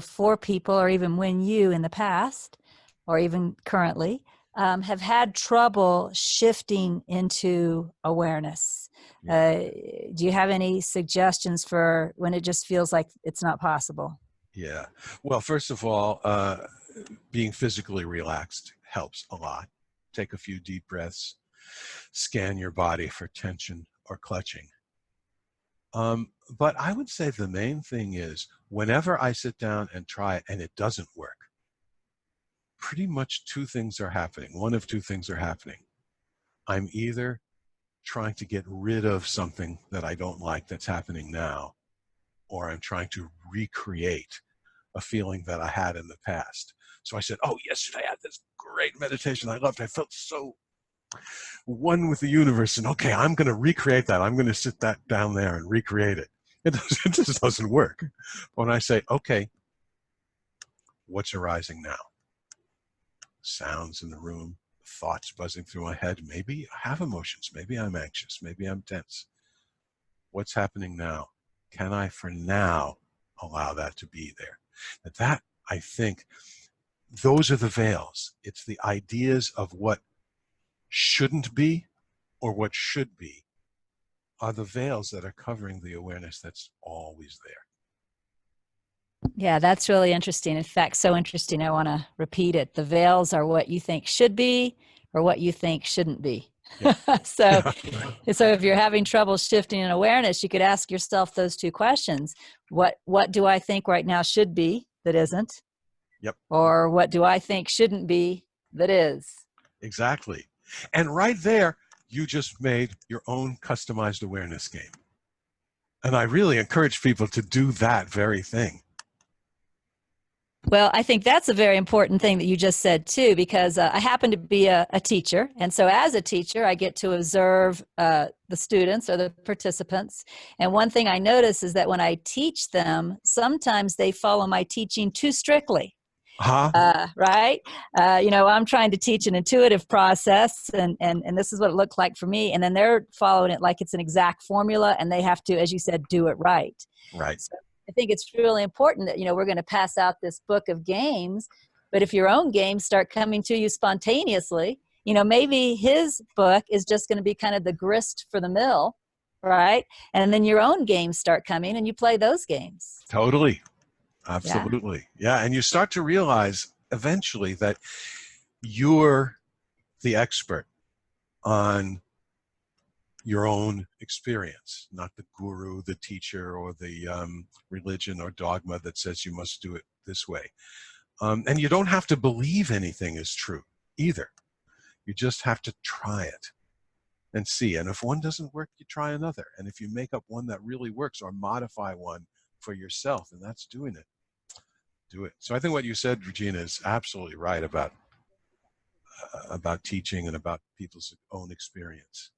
for people, or even when you in the past, or even currently, have had trouble shifting into awareness? Do you have any suggestions for when it just feels like it's not possible? Yeah. Well, first of all, being physically relaxed helps a lot. Take a few deep breaths, scan your body for tension or clutching. But I would say the main thing is, whenever I sit down and try and it doesn't work, pretty much two things are happening. One of two things are happening. I'm either trying to get rid of something that I don't like that's happening now, or I'm trying to recreate a feeling that I had in the past. So I said, oh, yesterday I had this great meditation I loved. I felt so one with the universe, and okay, I'm going to recreate that. I'm going to sit that down there and recreate it. It just doesn't work. When I say, okay, what's arising now? Sounds in the room, thoughts buzzing through my head. Maybe I have emotions. Maybe I'm anxious. Maybe I'm tense. What's happening now? Can I, for now, allow that to be there? That, I think, those are the veils. It's the ideas of what shouldn't be or what should be are the veils that are covering the awareness that's always there. Yeah, that's really interesting. In fact, so interesting, I want to repeat it. The veils are what you think should be or what you think shouldn't be. Yeah. So Right. if you're having trouble shifting in awareness, you could ask yourself those two questions. What do I think right now should be that isn't? Yep. Or what do I think shouldn't be that is? Exactly. And right there, you just made your own customized awareness game. And I really encourage people to do that very thing. Well, I think that's a very important thing that you just said too, because I happen to be a teacher. And so as a teacher, I get to observe the students or the participants. And one thing I notice is that when I teach them, sometimes they follow my teaching too strictly. Right? I'm trying to teach an intuitive process, and this is what it looked like for me. And then they're following it like it's an exact formula, and they have to, as you said, do it right. Right. So I think it's really important that, we're going to pass out this book of games, but if your own games start coming to you spontaneously, maybe his book is just going to be kind of the grist for the mill, right? And then your own games start coming and you play those games. Totally. Absolutely. Yeah. And you start to realize eventually that you're the expert on your own experience, not the guru, the teacher, or the religion or dogma that says you must do it this way. And you don't have to believe anything is true either. You just have to try it and see. And if one doesn't work, you try another. And if you make up one that really works or modify one for yourself, and that's doing it, do it. So I think what you said, Regina, is absolutely right about teaching and about people's own experience.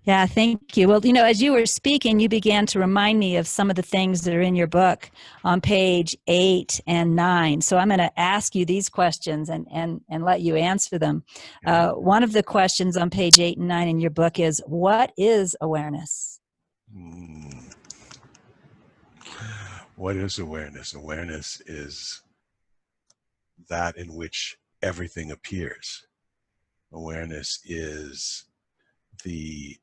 Yeah, thank you. Well, as you were speaking, you began to remind me of some of the things that are in your book on page 8 and 9. So I'm going to ask you these questions and let you answer them. One of the questions on page 8 and 9 in your book is, what is awareness? What is awareness? Awareness is that in which everything appears. Awareness is the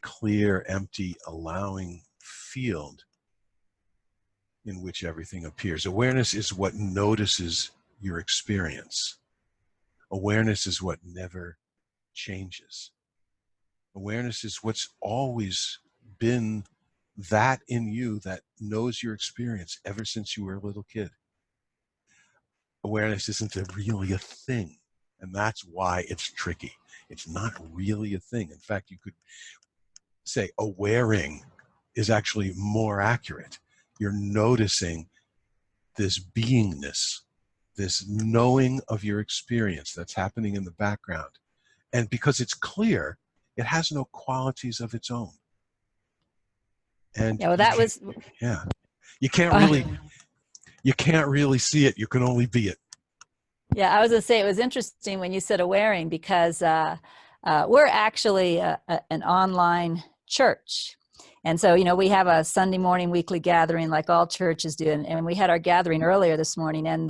clear, empty, allowing field in which everything appears. Awareness is what notices your experience. Awareness is what never changes. Awareness is what's always been that in you that knows your experience ever since you were a little kid. Awareness isn't really a thing, and that's why it's tricky. It's not really a thing. In fact, you could say awareing is actually more accurate. You're noticing this beingness, this knowing of your experience that's happening in the background. And because it's clear, it has no qualities of its own. And Yeah, well, that was. Yeah, you can't really see it. You can only be it. Yeah, I was going to say it was interesting when you said awareing, because we're actually an online church. And so, we have a Sunday morning weekly gathering like all churches do. And we had our gathering earlier this morning, and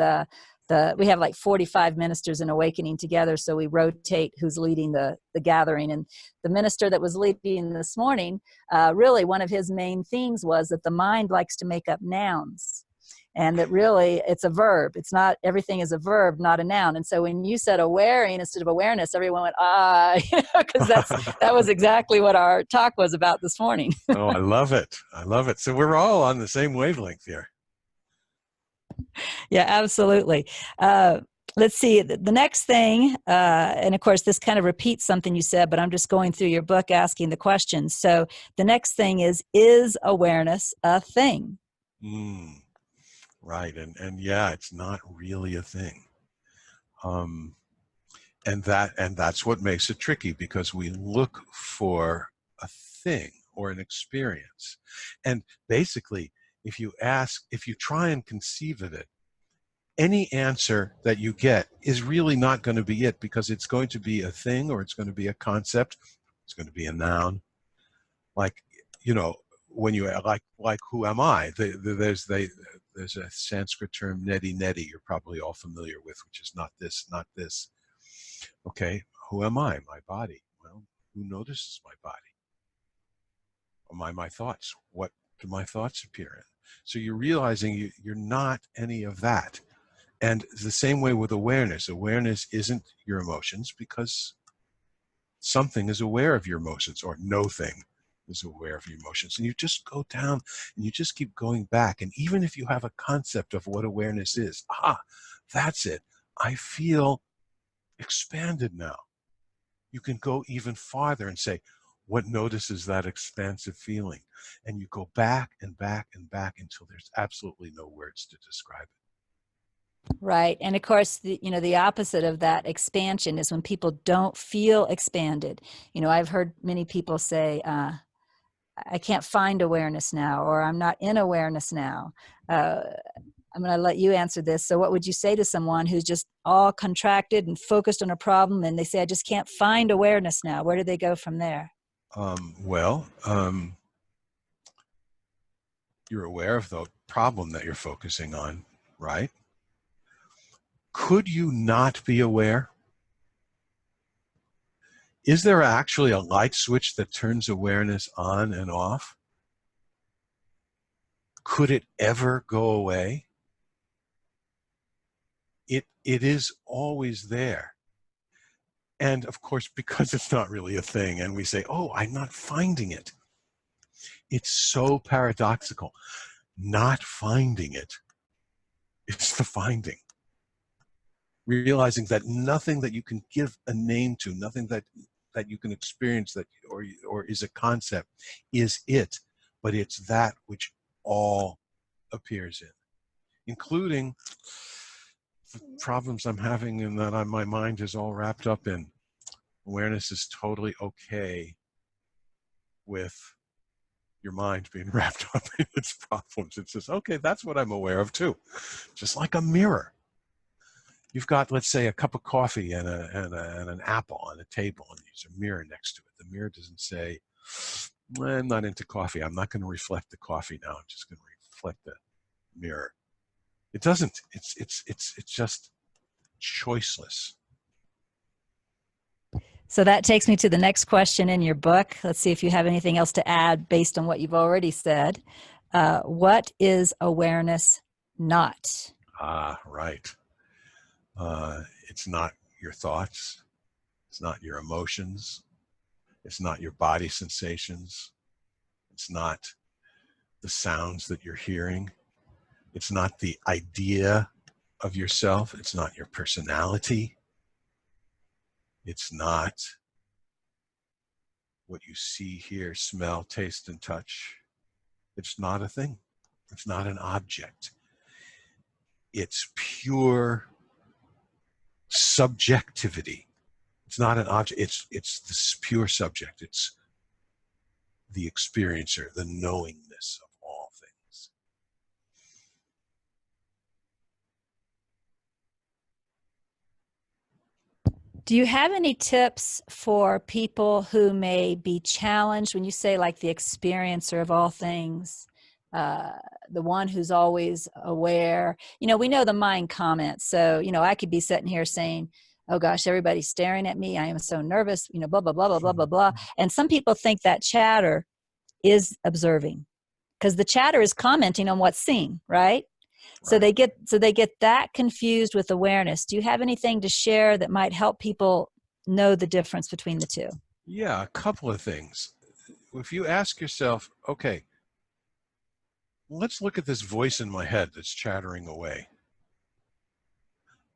we have like 45 ministers in Awakening together. So we rotate who's leading the gathering. And the minister that was leading this morning, really one of his main themes was that the mind likes to make up nouns. And that really it's a verb. It's not, everything is a verb, not a noun. And so when you said awareing instead of awareness, everyone went, because that was exactly what our talk was about this morning. Oh, I love it. I love it. So we're all on the same wavelength here. Yeah, absolutely. Let's see, the next thing, and of course, this kind of repeats something you said, but I'm just going through your book asking the questions. So the next thing is awareness a thing? Right. And yeah, it's not really a thing. And that's what makes it tricky, because we look for a thing or an experience. And basically, if you try and conceive of it, any answer that you get is really not going to be it, because it's going to be a thing, or it's going to be a concept, it's going to be a noun. Like, when you like who am I? There's a Sanskrit term, neti neti, you're probably all familiar with, which is not this, not this. Okay, who am I? My body. Well, who notices my body? Am I my thoughts? What do my thoughts appear in? So you're realizing you're not any of that. And the same way with awareness. Awareness isn't your emotions, because something is aware of your emotions, or no thing is aware of your emotions. And you just go down and you just keep going back. And even if you have a concept of what awareness is, that's it. I feel expanded now. You can go even farther and say, what notices that expansive feeling? And you go back and back and back until there's absolutely no words to describe it. Right. And of course, the opposite of that expansion is when people don't feel expanded. I've heard many people say, I can't find awareness now, or I'm not in awareness now. I'm going to let you answer this. So what would you say to someone who's just all contracted and focused on a problem, and they say, I just can't find awareness now? Where do they go from there? You're aware of the problem that you're focusing on, right? Could you not be aware? Is there actually a light switch that turns awareness on and off? Could it ever go away? It is always there. And of course, because it's not really a thing, and we say, oh, I'm not finding it. It's so paradoxical. Not finding it is the finding. Realizing that nothing that you can give a name to, nothing that you can experience or is a concept is it, but it's that which all appears in, including the problems I'm having and that my mind is all wrapped up in. Awareness is totally okay with your mind being wrapped up in its problems. It says, okay, that's what I'm aware of too. Just like a mirror. You've got, let's say, a cup of coffee and an apple on a table, and there's a mirror next to it. The mirror doesn't say, I'm not into coffee. I'm not going to reflect the coffee now. I'm just going to reflect the mirror. It doesn't. It's just choiceless. So that takes me to the next question in your book. Let's see if you have anything else to add based on what you've already said. What is awareness not? Right. It's not your thoughts. It's not your emotions. It's not your body sensations. It's not the sounds that you're hearing. It's not the idea of yourself. It's not your personality. It's not what you see, hear, smell, taste, and touch. It's not a thing. It's not an object. It's pure subjectivity. It's not an object. It's this pure subject. It's the experiencer, the knowingness of all things. Do you have any tips for people who may be challenged when you say like the experiencer of all things, the one who's always aware? You know, we know the mind comments. So, you know, I could be sitting here saying, oh gosh, everybody's staring at me. I am so nervous, you know, blah, blah, blah, blah, blah, blah, blah. And some people think that chatter is observing because the chatter is commenting on what's seen, right? So they get that confused with awareness. Do you have anything to share that might help people know the difference between the two? Yeah, a couple of things. If you ask yourself, okay, let's look at this voice in my head that's chattering away.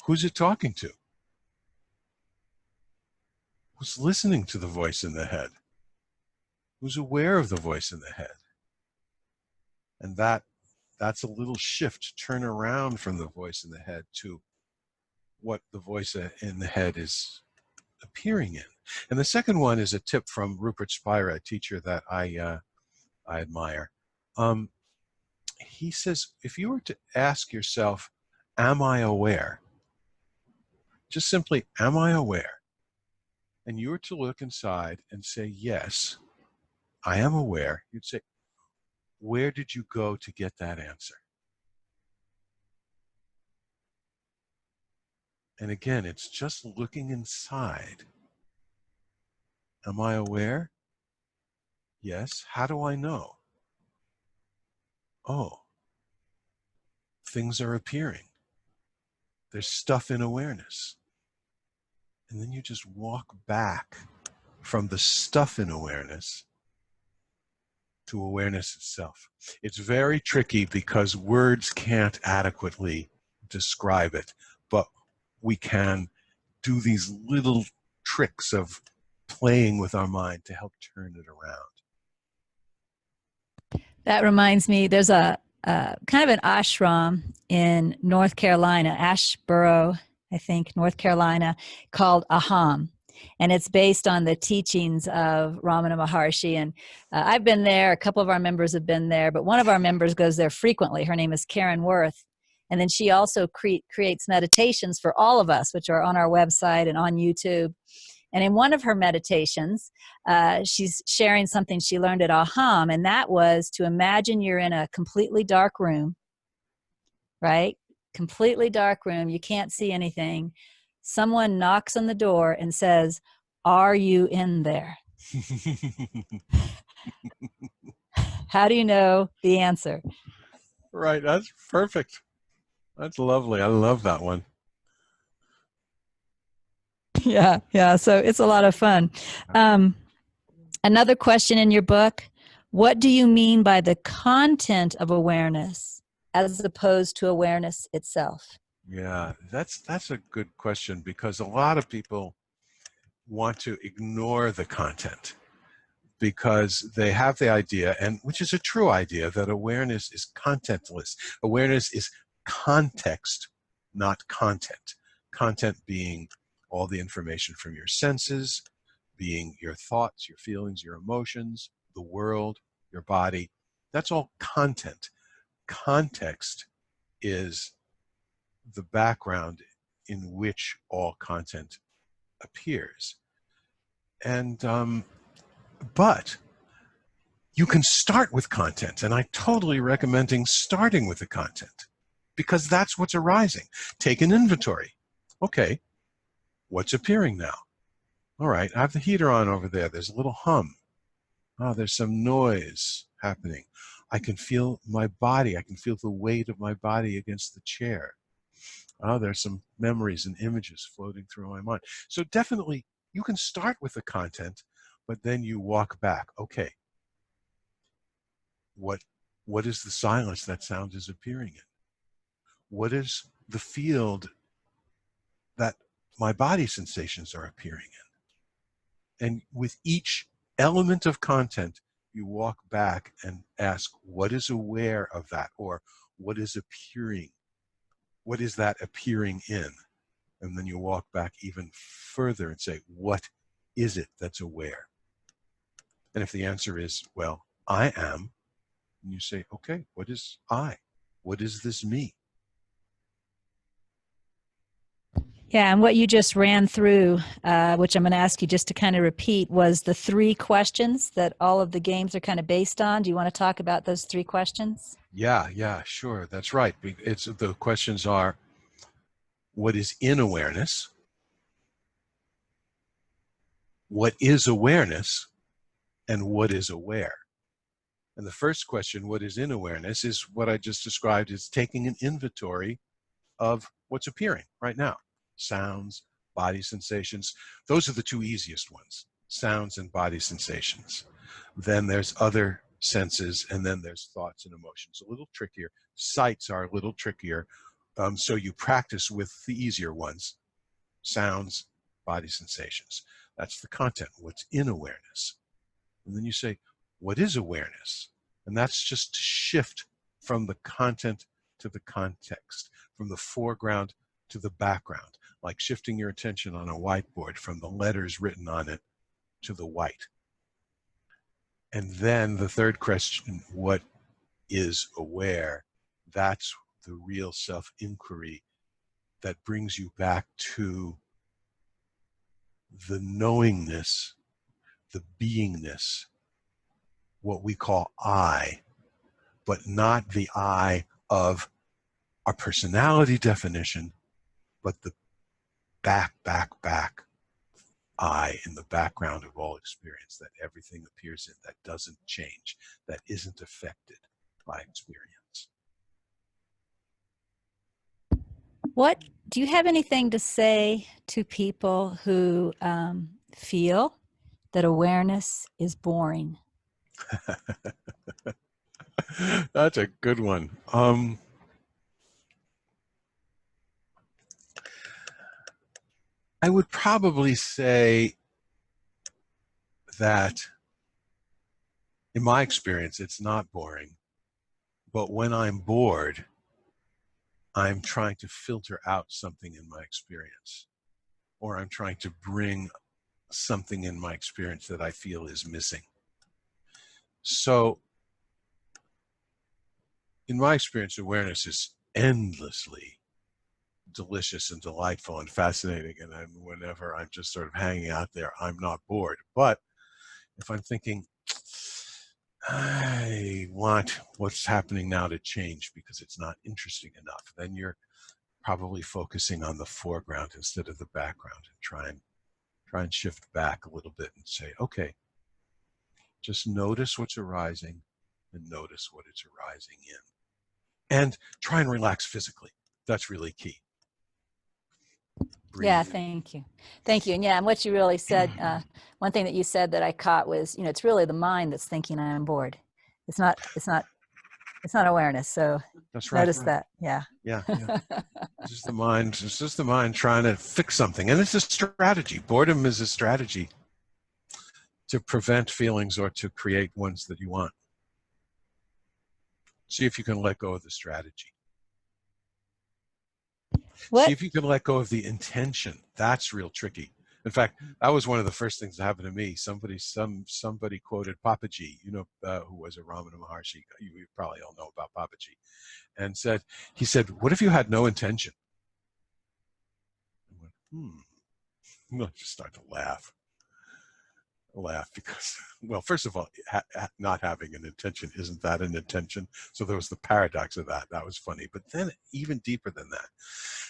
Who's it talking to? Who's listening to the voice in the head? Who's aware of the voice in the head? And that's a little shift, turn around from the voice in the head to what the voice in the head is appearing in. And the second one is a tip from Rupert Spira, a teacher that I admire. He says, if you were to ask yourself, am I aware? Just simply, am I aware? And you were to look inside and say, yes, I am aware. You'd say, where did you go to get that answer? And again, it's just looking inside. Am I aware? Yes. How do I know? Oh, things are appearing. There's stuff in awareness. And then you just walk back from the stuff in awareness to awareness itself. It's very tricky because words can't adequately describe it, but we can do these little tricks of playing with our mind to help turn it around. That reminds me, there's a kind of an ashram in North Carolina, Asheboro, I think, North Carolina, called Aham. And it's based on the teachings of Ramana Maharshi. And I've been there. A couple of our members have been there. But one of our members goes there frequently. Her name is Karen Worth. And then she also creates meditations for all of us, which are on our website and on YouTube. And in one of her meditations, she's sharing something she learned at Aham. And that was to imagine you're in a completely dark room, right? Completely dark room. You can't see anything. Someone knocks on the door and says, "Are you in there?" How do you know the answer? Right, that's perfect. That's lovely. I love that one. Yeah. So it's a lot of fun. Another question in your book, what do you mean by the content of awareness as opposed to awareness itself? Yeah, that's a good question because a lot of people want to ignore the content because they have the idea, and which is a true idea, that awareness is contentless. Awareness is context, not content. Content being all the information from your senses, being your thoughts, your feelings, your emotions, the world, your body. That's all content. Context is the background in which all content appears. And but you can start with content, and I totally recommending starting with the content because that's what's arising. Take an inventory. Okay, what's appearing now? All right, I have the heater on over there. There's a little hum. Oh, there's some noise happening. I can feel my body. I can feel the weight of my body against the chair. Oh, there's some memories and images floating through my mind. So definitely, you can start with the content, but then you walk back. Okay, what is the silence that sound is appearing in? What is the field that my body sensations are appearing in? And with each element of content, you walk back and ask, what is aware of that? Or what is appearing? What is that appearing in? And then you walk back even further and say, what is it that's aware? And if the answer is, well, I am, and you say, okay, what is I? What is this me? Yeah, and what you just ran through, which I'm going to ask you just to kind of repeat, was the 3 questions that all of the games are kind of based on. Do you want to talk about those 3 questions? Yeah, sure. That's right. The questions are, what is in awareness? What is awareness? And what is aware? And the first question, what is in awareness, is what I just described as taking an inventory of what's appearing right now. Sounds, body sensations. Those are the 2 easiest ones, sounds and body sensations. Then there's other senses, and then there's thoughts and emotions. A little trickier. Sights are a little trickier. So you practice with the easier ones, sounds, body sensations. That's the content, what's in awareness. And then you say, what is awareness? And that's just to shift from the content to the context, from the foreground to the background, like shifting your attention on a whiteboard from the letters written on it to the white. And then the third question, what is aware? That's the real self-inquiry that brings you back to the knowingness, the beingness, what we call I, but not the I of our personality definition, but the back I in the background of all experience, that everything appears in, that doesn't change, that isn't affected by experience. What do you have anything to say to people who feel that awareness is boring? That's a good one. I would probably say that in my experience, it's not boring, but when I'm bored, I'm trying to filter out something in my experience, or I'm trying to bring something in my experience that I feel is missing. So in my experience, awareness is endlessly delicious and delightful and fascinating. And whenever I'm just sort of hanging out there, I'm not bored. But if I'm thinking, I want what's happening now to change because it's not interesting enough, then you're probably focusing on the foreground instead of the background, and try and shift back a little bit and say, okay, just notice what's arising and notice what it's arising in. And try and relax physically. That's really key. Breathe. Yeah, thank you. Thank you. And yeah, and what you really said, one thing that you said that I caught was, it's really the mind that's thinking I'm bored. It's not awareness. So that's right. Notice that. Yeah. Yeah. It's just the mind trying to fix something. And it's a strategy. Boredom is a strategy to prevent feelings or to create ones that you want. See if you can let go of the strategy. What? See if you can let go of the intention. That's real tricky. In fact, that was one of the first things that happened to me. Somebody quoted Papaji, who was a Ramana Maharshi. You probably all know about Papaji. And he said, what if you had no intention? I went, I just start to laugh because, well, first of all, not having an intention, isn't that an intention? So there was the paradox of that. That was funny. But then even deeper than that,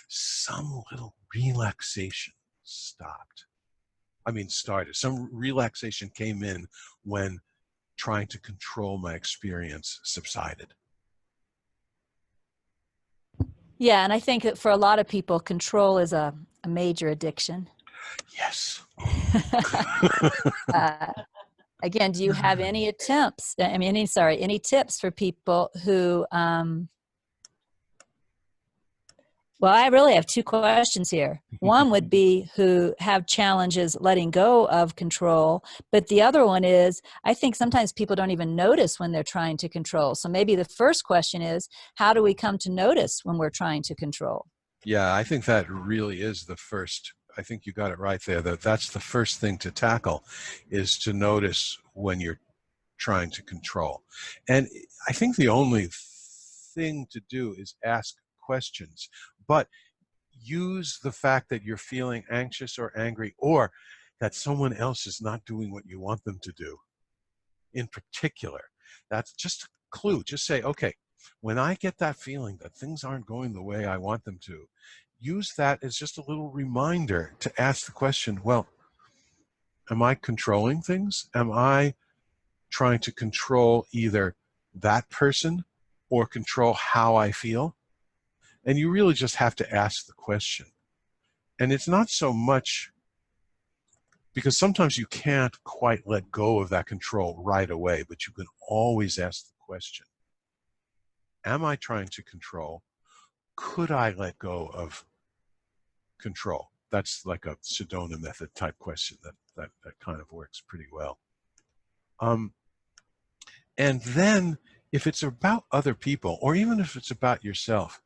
some little relaxation started. Some relaxation came in when trying to control my experience subsided. Yeah, and I think that for a lot of people, control is a major addiction. Yes. Again, do you have any any tips for people who, well, I really have two questions here. One would be who have challenges letting go of control, but the other one is, I think sometimes people don't even notice when they're trying to control. So maybe the first question is, how do we come to notice when we're trying to control? Yeah, I think that really is the first. I think you got it right there. That's the first thing to tackle, is to notice when you're trying to control. And I think the only thing to do is ask questions, but use the fact that you're feeling anxious or angry, or that someone else is not doing what you want them to do in particular. That's just a clue. Just say, okay, when I get that feeling that things aren't going the way I want them to, use that as just a little reminder to ask the question, well, am I controlling things? Am I trying to control either that person or control how I feel? And you really just have to ask the question. And it's not so much, because sometimes you can't quite let go of that control right away, but you can always ask the question, am I trying to control? Could I let go of control? That's like a Sedona method type question that kind of works pretty well. And then if it's about other people, or even if it's about yourself,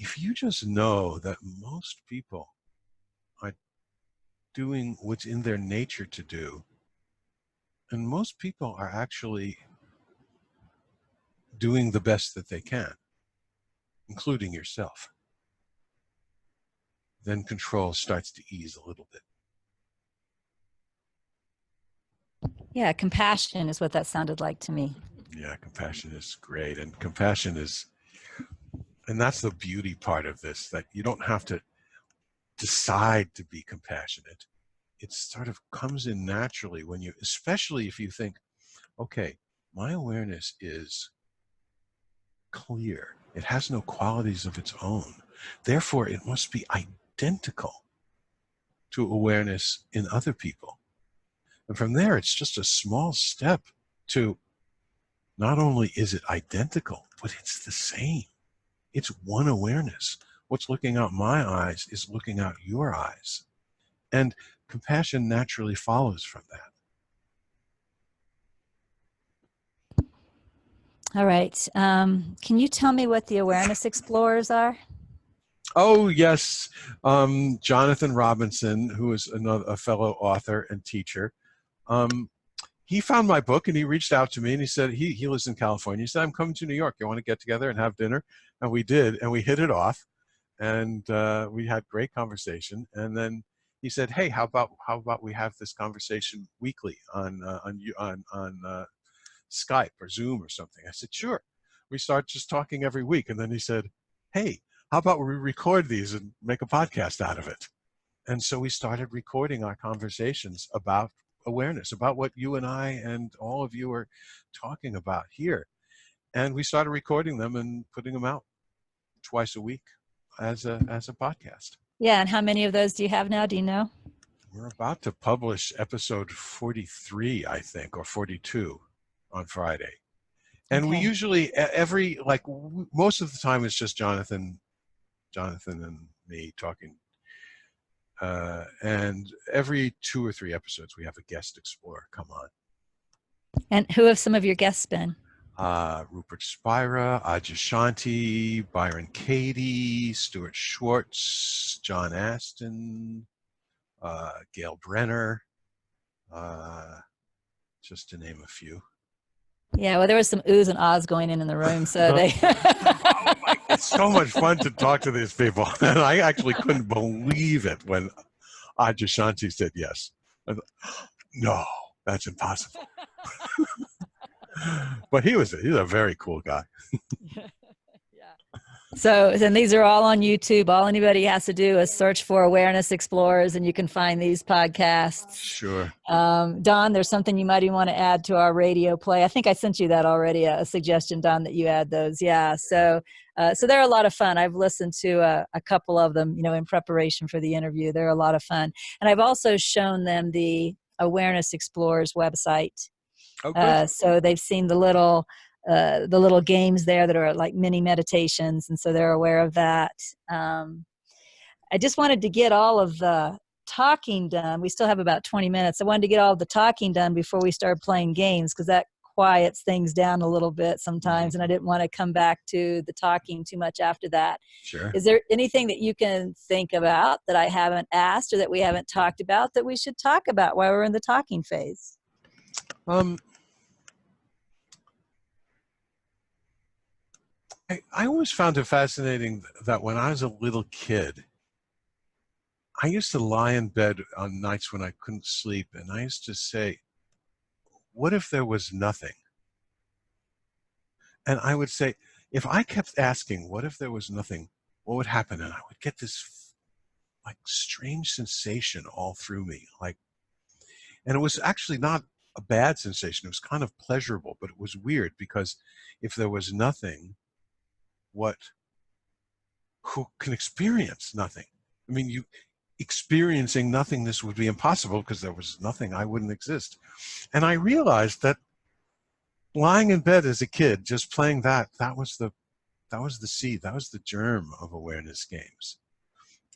if you just know that most people are doing what's in their nature to do, and most people are actually doing the best that they can, including yourself, then control starts to ease a little bit. Yeah, compassion is what that sounded like to me. Yeah, compassion is great. And compassion is, and that's the beauty part of this, that you don't have to decide to be compassionate. It sort of comes in naturally when you, especially if you think, okay, my awareness is clear. It has no qualities of its own. Therefore, it must be identical to awareness in other people. And from there, it's just a small step to not only is it identical, but it's the same. It's one awareness. What's looking out my eyes is looking out your eyes. And compassion naturally follows from that. All right. Can you tell me what the awareness explorers are? Oh, yes. Jonathan Robinson, who is a fellow author and teacher, he found my book and he reached out to me and he said, he lives in California. He said, I'm coming to New York. You want to get together and have dinner? And we did, and we hit it off. And we had great conversation. And then he said, hey, how about we have this conversation weekly on Skype or Zoom or something? I said, sure. We start just talking every week. And then he said, hey, how about we record these and make a podcast out of it? And so we started recording our conversations about awareness, about what you and I and all of you are talking about here. And we started recording them and putting them out twice a week as a podcast. Yeah, and how many of those do you have now? Do you know? We're about to publish episode 43, I think, or 42 on Friday. And we usually, most of the time it's just Jonathan and me talking. And every 2 or 3 episodes, we have a guest explorer come on. And who have some of your guests been? Rupert Spira, Adyshanti, Byron Katie, Stuart Schwartz, John Aston, Gail Brenner, just to name a few. Yeah, well, there was some oohs and ahs going in the room, so they... Oh my, it's so much fun to talk to these people. And I actually couldn't believe it when Adyshanti said yes. I thought, no, that's impossible. But he's a very cool guy. Yeah. So, and these are all on YouTube. All anybody has to do is search for Awareness Explorers, and you can find these podcasts. Sure. Don, there's something you might even want to add to our radio play. I think I sent you that already, a suggestion, Don, that you add those. Yeah. So they're a lot of fun. I've listened to a couple of them, in preparation for the interview. They're a lot of fun. And I've also shown them the Awareness Explorers website. Oh, good. So they've seen the little games there that are like mini meditations, and so they're aware of that. I just wanted to get all of the talking done. We still have about 20 minutes. I wanted to get all the talking done before we start playing games, because that quiets things down a little bit sometimes, and I didn't want to come back to the talking too much after that. Sure. Is there anything that you can think about that I haven't asked or that we haven't talked about that we should talk about while we're in the talking phase? I always found it fascinating that when I was a little kid, I used to lie in bed on nights when I couldn't sleep, and I used to say, what if there was nothing? And I would say, if I kept asking, what if there was nothing, what would happen? And I would get this like strange sensation all through me. And it was actually not a bad sensation. It was kind of pleasurable, but it was weird, because if there was nothing, who can experience nothing? I mean, experiencing nothingness would be impossible, because there was nothing, I wouldn't exist. And I realized that lying in bed as a kid, just playing that was the seed, that was the germ of awareness games.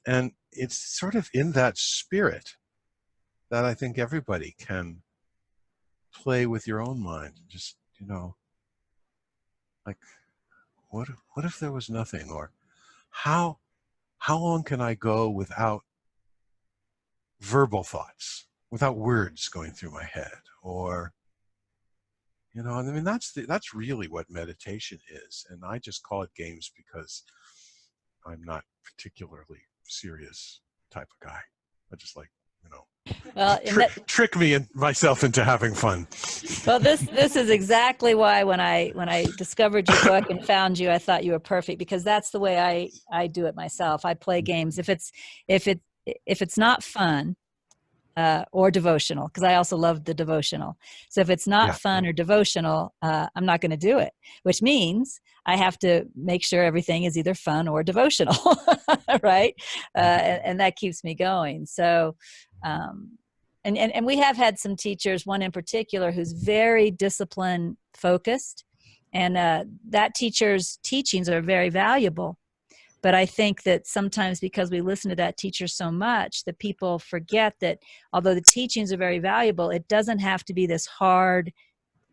And it's sort of in that spirit that I think everybody can play with your own mind. Just, like, what if there was nothing? Or how long can I go without verbal thoughts, without words going through my head? Or, I mean, that's really what meditation is. And I just call it games because I'm not particularly serious type of guy. I just like, Well, trick me and myself into having fun. Well, this is exactly why when I discovered your book and found you, I thought you were perfect, because that's the way I do it myself. I play games if it's not fun or devotional, because I also love the devotional. So if it's not fun or devotional, I'm not going to do it, which means I have to make sure everything is either fun or devotional, right? And that keeps me going. So. And we have had some teachers, one in particular, who's very discipline focused, and that teacher's teachings are very valuable. But I think that sometimes, because we listen to that teacher so much, that people forget that although the teachings are very valuable, it doesn't have to be this hard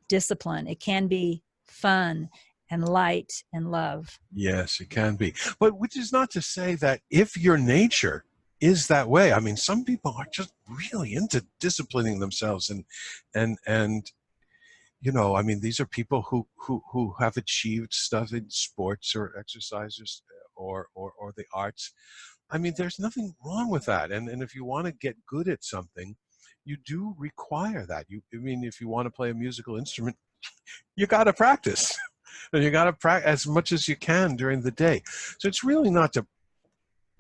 discipline. It can be fun and light and love. Yes, it can be. But which is not to say that if your nature is that way. I mean, some people are just really into disciplining themselves, and I mean, these are people who have achieved stuff in sports or exercises or the arts. I mean, there's nothing wrong with that. And if you want to get good at something, you do require that. If you want to play a musical instrument, you got to practice, and you got to practice as much as you can during the day. So it's really not to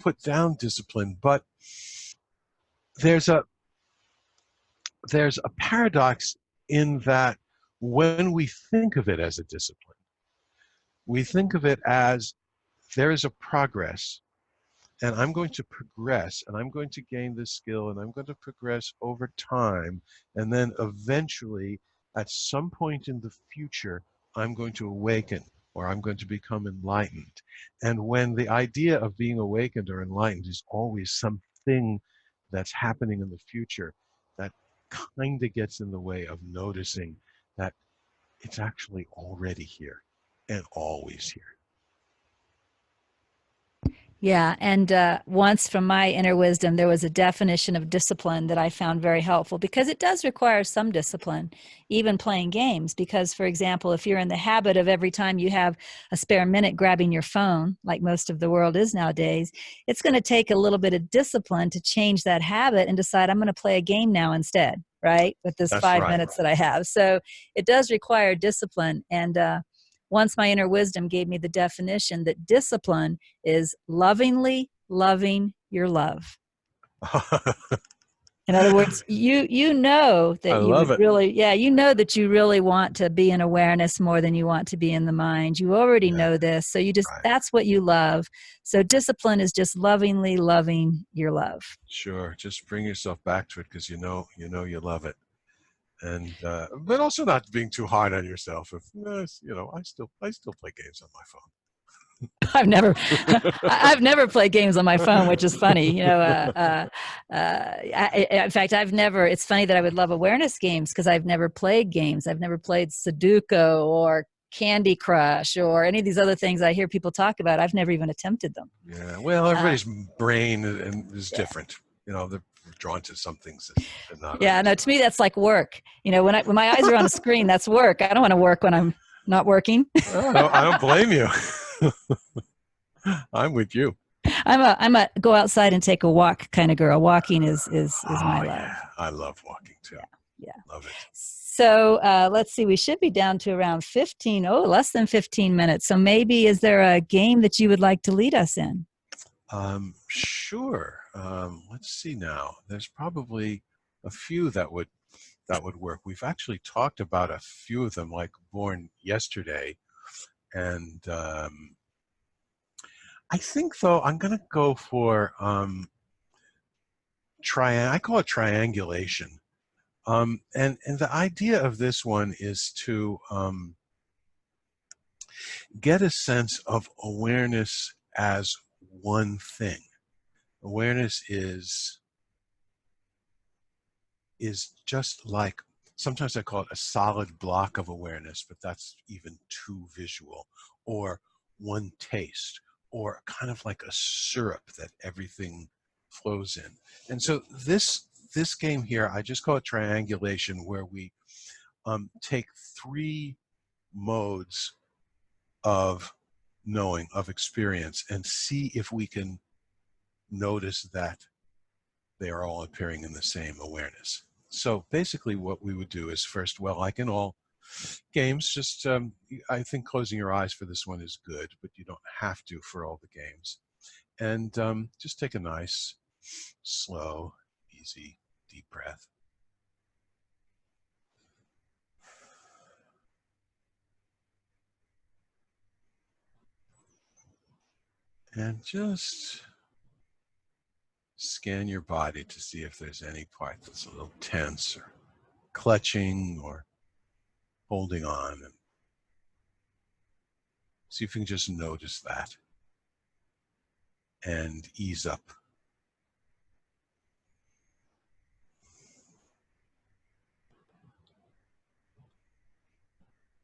put down discipline, but there's a paradox in that when we think of it as a discipline, we think of it as there is a progress, and I'm going to progress, and I'm going to gain this skill, and I'm going to progress over time, and then eventually at some point in the future I'm going to awaken, or I'm going to become enlightened. And when the idea of being awakened or enlightened is always something that's happening in the future, that kind of gets in the way of noticing that it's actually already here and always here. Yeah, and once from my inner wisdom, there was a definition of discipline that I found very helpful, because it does require some discipline, even playing games. Because, for example, if you're in the habit of every time you have a spare minute grabbing your phone, like most of the world is nowadays, it's going to take a little bit of discipline to change that habit and decide, I'm going to play a game now instead, right? With this That's 5 right. minutes that I have. So it does require discipline. And once my inner wisdom gave me the definition that discipline is lovingly loving your love. In other words, you know I that you love would it. really, you know that you really want to be in awareness more than you want to be in the mind. You already know this. So you just, Right. that's what you love. So discipline is just lovingly loving your love. Sure. Just bring yourself back to it because you know you love it. And but also not being too hard on yourself. If you know, I still play games on my phone. I've never played games on my phone, which is funny. You know, in fact, it's funny that I would love awareness games because I've never played games. I've never played Sudoku or Candy Crush or any of these other things I hear people talk about. I've never even attempted them. Yeah. Well, everybody's brain is different. You know, they're drawn to some things that not Yeah, others. no, to me, that's like work. You know, when my eyes are on a screen, that's work. I don't want to work when I'm not working. I don't blame you. I'm with you. I'm a go outside and take a walk kind of girl. Walking is my love. Yeah. I love walking too. Yeah. Love it. So let's see. We should be down to around less than 15 minutes. So maybe is there a game that you would like to lead us in? Sure. Let's see now. There's probably a few that would work. We've actually talked about a few of them, like Born Yesterday, and I think though I'm going to go for I call it triangulation. And the idea of this one is to get a sense of awareness as one thing. Awareness is just like, sometimes I call it a solid block of awareness, but that's even too visual, or one taste, or kind of like a syrup that everything flows in. And so this game here, I just call it triangulation, where we take three modes of knowing, of experience, and see if we can notice that they are all appearing in the same awareness. So basically what we would do is first, well, like in all games, just I think closing your eyes for this one is good, but you don't have to for all the games. And just take a nice, slow, easy, deep breath. And just scan your body to see if there's any part that's a little tense or clutching or holding on, and see if you can just notice that and ease up.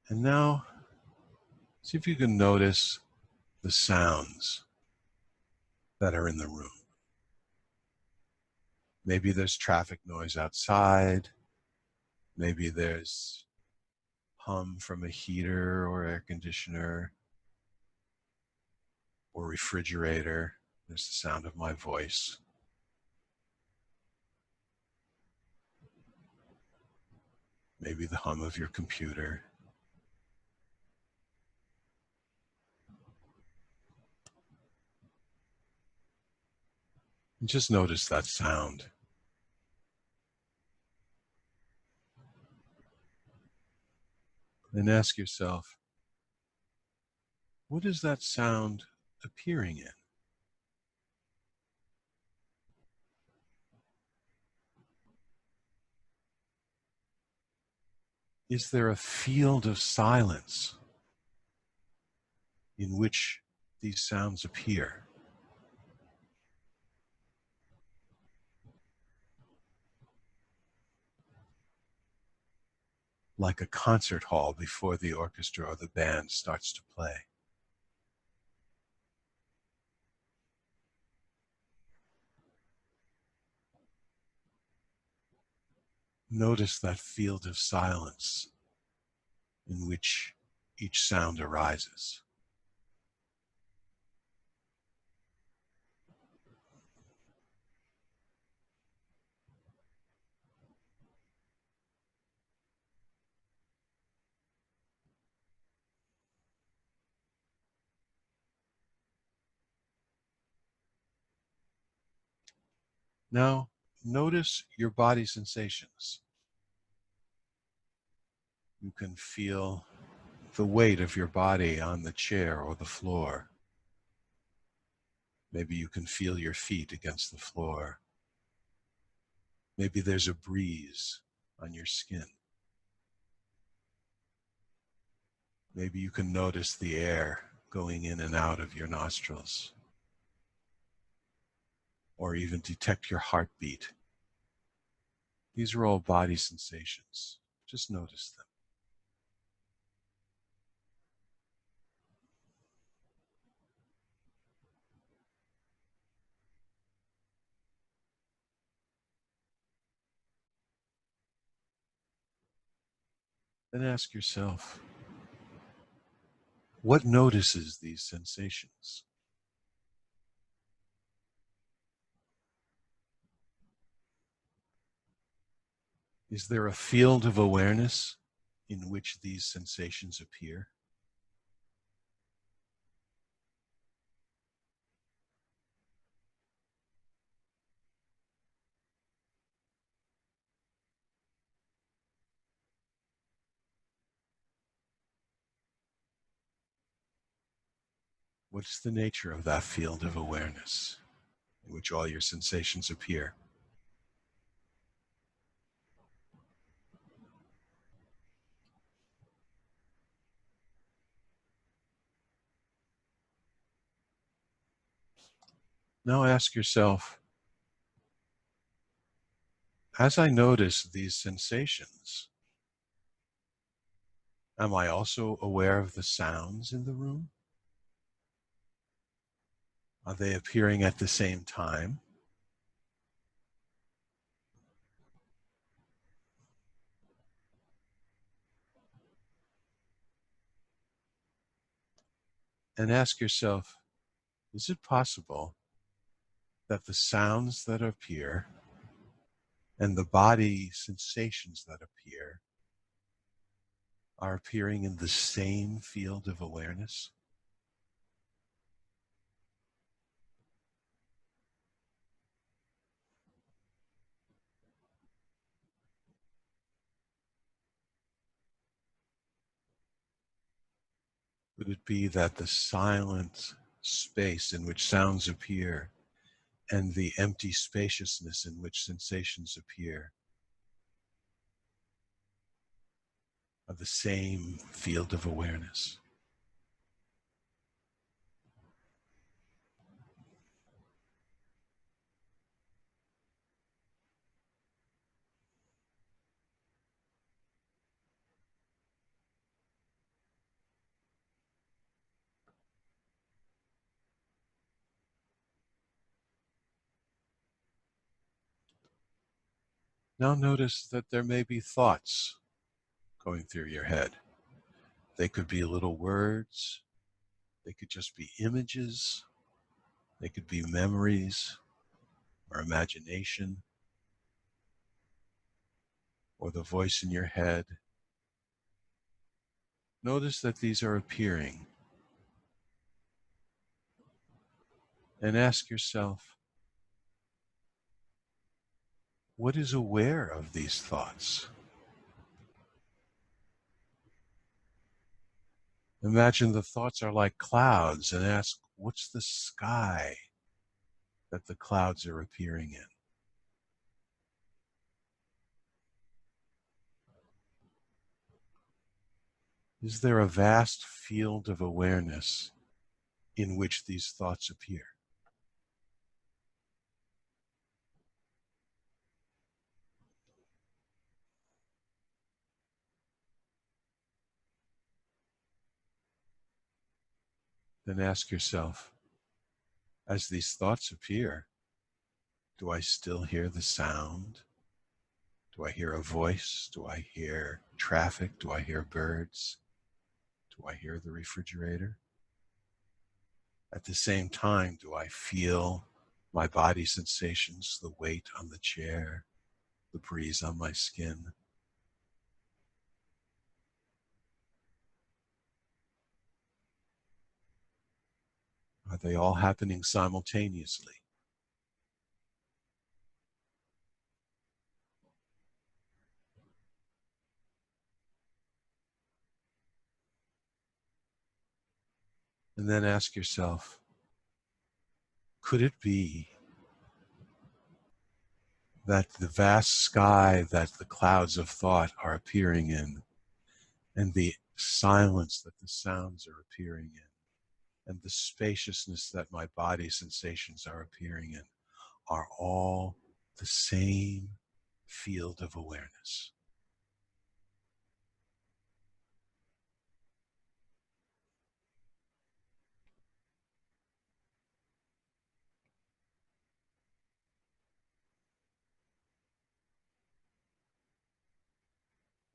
And now see if you can notice the sounds that are in the room. Maybe there's traffic noise outside. Maybe there's hum from a heater or air conditioner or refrigerator. There's the sound of my voice. Maybe the hum of your computer. And just notice that sound. And ask yourself, what is that sound appearing in? Is there a field of silence in which these sounds appear? Like a concert hall before the orchestra or the band starts to play. Notice that field of silence in which each sound arises. Now, notice your body sensations. You can feel the weight of your body on the chair or the floor. Maybe you can feel your feet against the floor. Maybe there's a breeze on your skin. Maybe you can notice the air going in and out of your nostrils, or even detect your heartbeat. These are all body sensations. Just notice them. Then ask yourself, what notices these sensations? Is there a field of awareness in which these sensations appear? What's the nature of that field of awareness in which all your sensations appear? Now ask yourself, as I notice these sensations, am I also aware of the sounds in the room? Are they appearing at the same time? And ask yourself, is it possible that the sounds that appear and the body sensations that appear are appearing in the same field of awareness? Could it be that the silent space in which sounds appear and the empty spaciousness in which sensations appear are the same field of awareness? Now notice that there may be thoughts going through your head. They could be little words, they could just be images, they could be memories or imagination or the voice in your head. Notice that these are appearing and ask yourself, what is aware of these thoughts? Imagine the thoughts are like clouds and ask, what's the sky that the clouds are appearing in? Is there a vast field of awareness in which these thoughts appear? Then ask yourself, as these thoughts appear, do I still hear the sound? Do I hear a voice? Do I hear traffic? Do I hear birds? Do I hear the refrigerator? At the same time, do I feel my body sensations, the weight on the chair, the breeze on my skin? Are they all happening simultaneously? And then ask yourself, could it be that the vast sky that the clouds of thought are appearing in, and the silence that the sounds are appearing in, and the spaciousness that my body sensations are appearing in, are all the same field of awareness?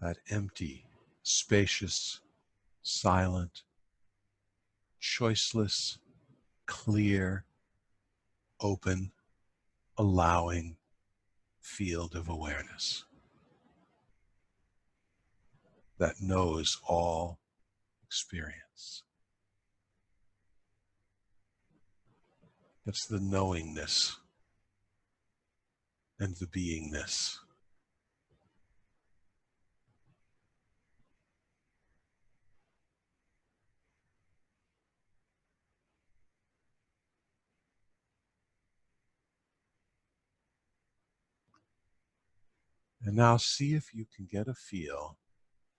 That empty, spacious, silent, choiceless, clear, open, allowing field of awareness that knows all experience. That's the knowingness and the beingness. And now see if you can get a feel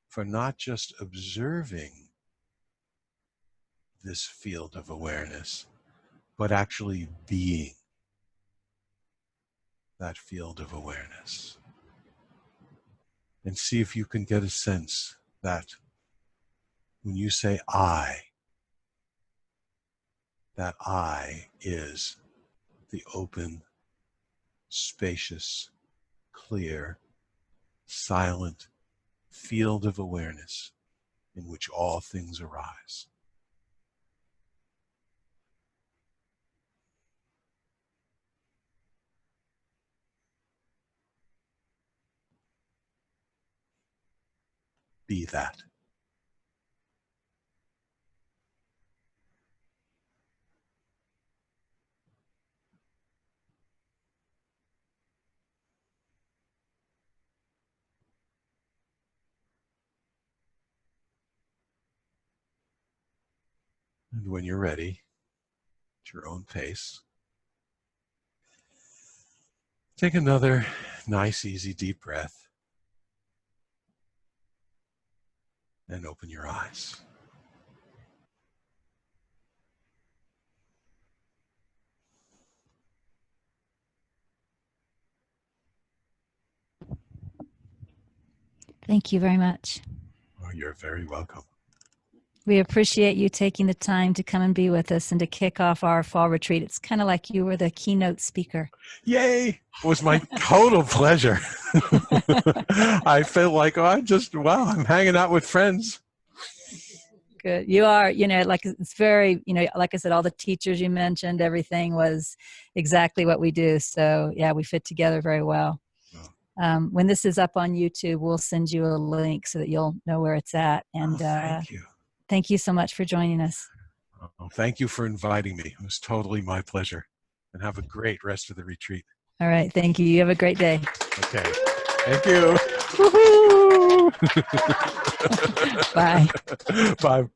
for not just observing this field of awareness, but actually being that field of awareness. And see if you can get a sense that when you say I, that I is the open, spacious, clear, silent field of awareness in which all things arise. Be that. And when you're ready, at your own pace, take another nice, easy, deep breath and open your eyes. Thank you very much. Oh, you're very welcome. We appreciate you taking the time to come and be with us and to kick off our fall retreat. It's kind of like you were the keynote speaker. Yay! It was my total pleasure. I feel like, I'm hanging out with friends. Good. You are, like it's very, like I said, all the teachers you mentioned, everything was exactly what we do. So yeah, we fit together very well. When this is up on YouTube, we'll send you a link so that you'll know where it's at. And thank you. Thank you so much for joining us. Oh, thank you for inviting me. It was totally my pleasure. And have a great rest of the retreat. All right. Thank you. You have a great day. Okay. Thank you. Bye. Bye.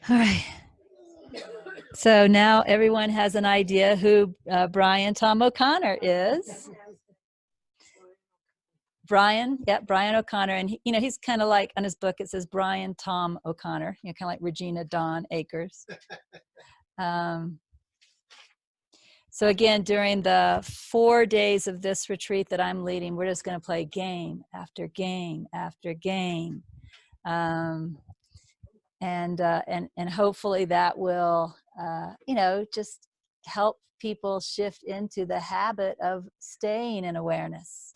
All right. So now everyone has an idea who Brian Tom O'Connor is. Brian O'Connor, and he's kind of like, on his book it says Brian Tom O'Connor, kind of like Regina Dawn Akers. So again, during the 4 days of this retreat that I'm leading, we're just going to play game after game after game, and hopefully that will just help people shift into the habit of staying in awareness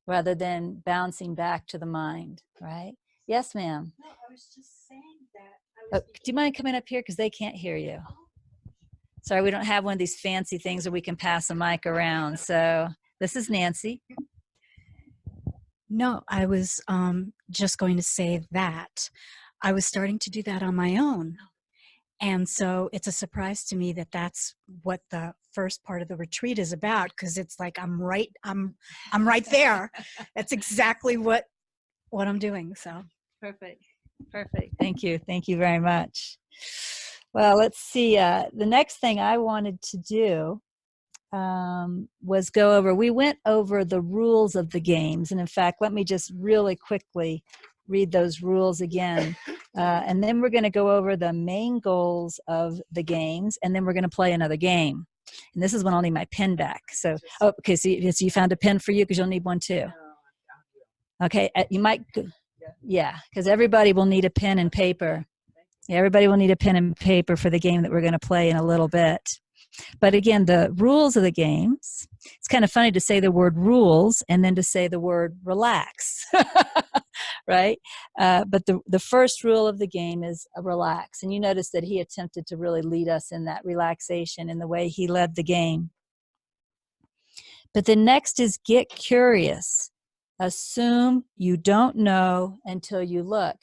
rather than bouncing back to the mind, right? Yes, ma'am. No, I was just saying that. Do you mind coming up here? Because they can't hear you. Sorry, we don't have one of these fancy things where we can pass a mic around. So this is Nancy. No, I was just going to say that I was starting to do that on my own. And so it's a surprise to me that that's what the first part of the retreat is about, because it's like I'm right there. That's exactly what I'm doing. So Perfect. Perfect. Thank you. Thank you very much. Well, let's see. The next thing I wanted to do was go over, we went over the rules of the games. And in fact, let me just really quickly read those rules again. And then we're going to go over the main goals of the games. And then we're going to play another game. And this is when I'll need my pen back. So, oh, okay, so you found a pen for you because you'll need one too. Okay, you might, yeah, because everybody will need a pen and paper. Yeah, everybody will need a pen and paper for the game that we're going to play in a little bit. But again, the rules of the games, it's kind of funny to say the word rules and then to say the word relax, right? But the first rule of the game is relax. And you notice that he attempted to really lead us in that relaxation in the way he led the game. But the next is get curious. Assume you don't know until you look.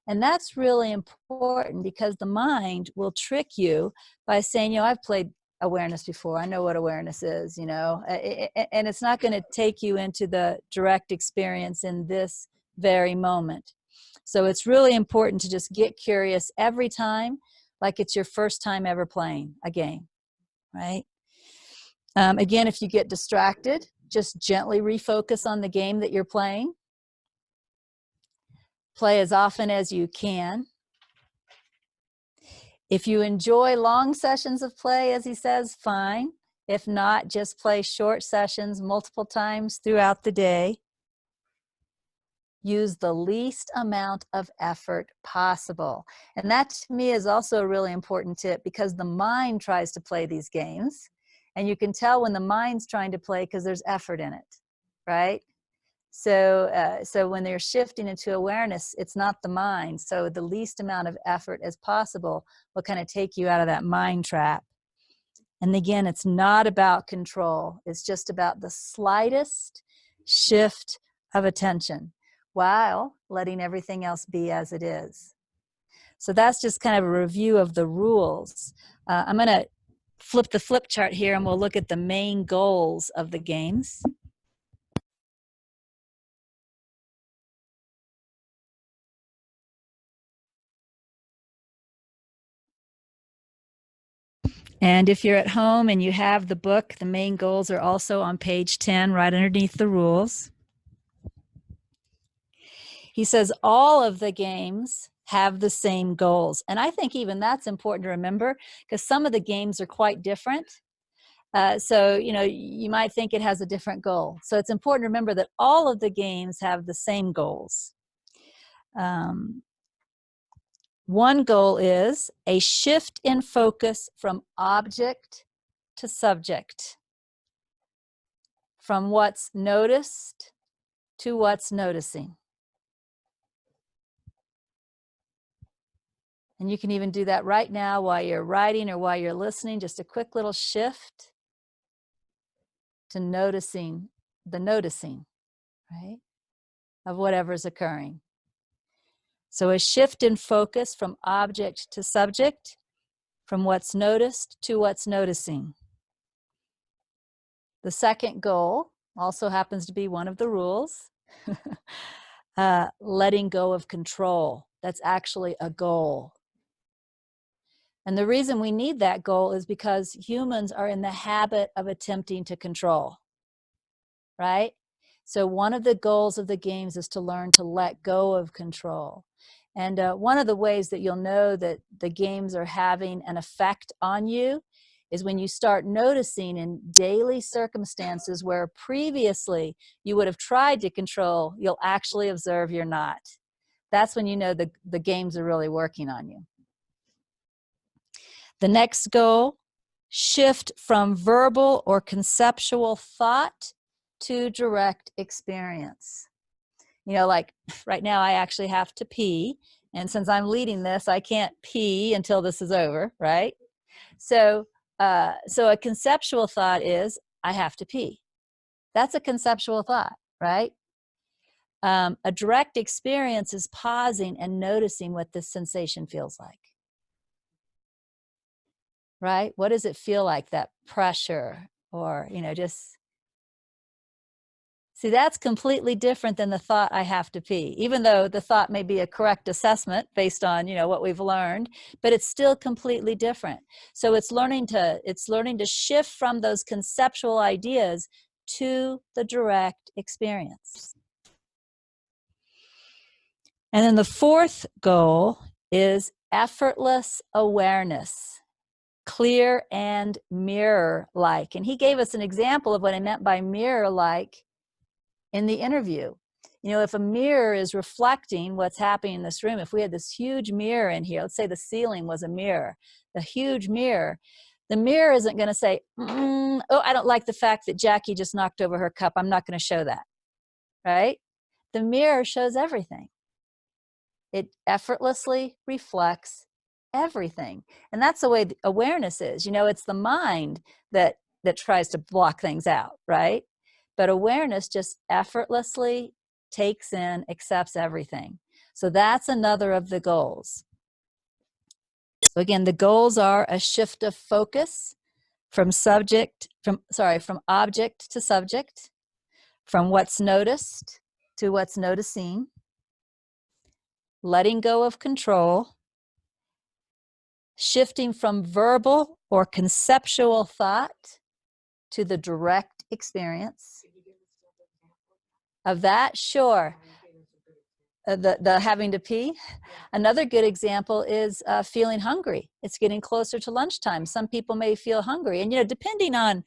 And that's really important because the mind will trick you by saying, you know, I've played awareness before. I know what awareness is, you know, and it's not going to take you into the direct experience in this very moment. So it's really important to just get curious every time, like it's your first time ever playing a game, right? Again, if you get distracted, just gently refocus on the game that you're playing. Play as often as you can. If you enjoy long sessions of play, as he says, fine. If not, just play short sessions multiple times throughout the day. Use the least amount of effort possible. And that to me is also a really important tip because the mind tries to play these games. And you can tell when the mind's trying to play because there's effort in it, right? So, so when they're shifting into awareness, it's not the mind. So the least amount of effort as possible will kind of take you out of that mind trap. And again, it's not about control. It's just about the slightest shift of attention while letting everything else be as it is. So that's just kind of a review of the rules. I'm going to flip the flip chart here and we'll look at the main goals of the games. And if you're at home and you have the book, the main goals are also on page 10, right underneath the rules. He says all of the games have the same goals. And I think even that's important to remember because some of the games are quite different. So, you know, you might think it has a different goal. So it's important to remember that all of the games have the same goals. One goal is a shift in focus from object to subject, from what's noticed to what's noticing. And you can even do that right now while you're writing or while you're listening, just a quick little shift to noticing the noticing, right, of whatever's occurring. So a shift in focus from object to subject, from what's noticed to what's noticing. The second goal also happens to be one of the rules, letting go of control. That's actually a goal. And the reason we need that goal is because humans are in the habit of attempting to control, right? So one of the goals of the games is to learn to let go of control. And one of the ways that you'll know that the games are having an effect on you is when you start noticing in daily circumstances where previously you would have tried to control, you'll actually observe you're not. That's when you know the games are really working on you. The next goal, shift from verbal or conceptual thought to direct experience. You know, like right now I actually have to pee. And since I'm leading this, I can't pee until this is over, right? So a conceptual thought is, I have to pee. That's a conceptual thought, right? A direct experience is pausing and noticing what this sensation feels like. Right? What does it feel like, that pressure? Or, you know, just See, that's completely different than the thought I have to pee, even though the thought may be a correct assessment based on, what we've learned, but it's still completely different. So it's learning to shift from those conceptual ideas to the direct experience. And then the fourth goal is effortless awareness, clear and mirror-like. And he gave us an example of what I meant by mirror-like in the interview. If a mirror is reflecting what's happening in this room, if we had this huge mirror in here, let's say the ceiling was a mirror, the huge mirror, the mirror isn't going to say, oh, I don't like the fact that Jackie just knocked over her cup. I'm not going to show that, right? The mirror shows everything. It effortlessly reflects everything. And that's the way awareness is. It's the mind that tries to block things out, right? But awareness just effortlessly takes in, accepts everything. So that's another of the goals. So again, the goals are a shift of focus from object to subject, from what's noticed to what's noticing, letting go of control, shifting from verbal or conceptual thought to the direct experience. Of that, sure. The having to pee. Another good example is feeling hungry. It's getting closer to lunchtime. Some people may feel hungry. And, depending on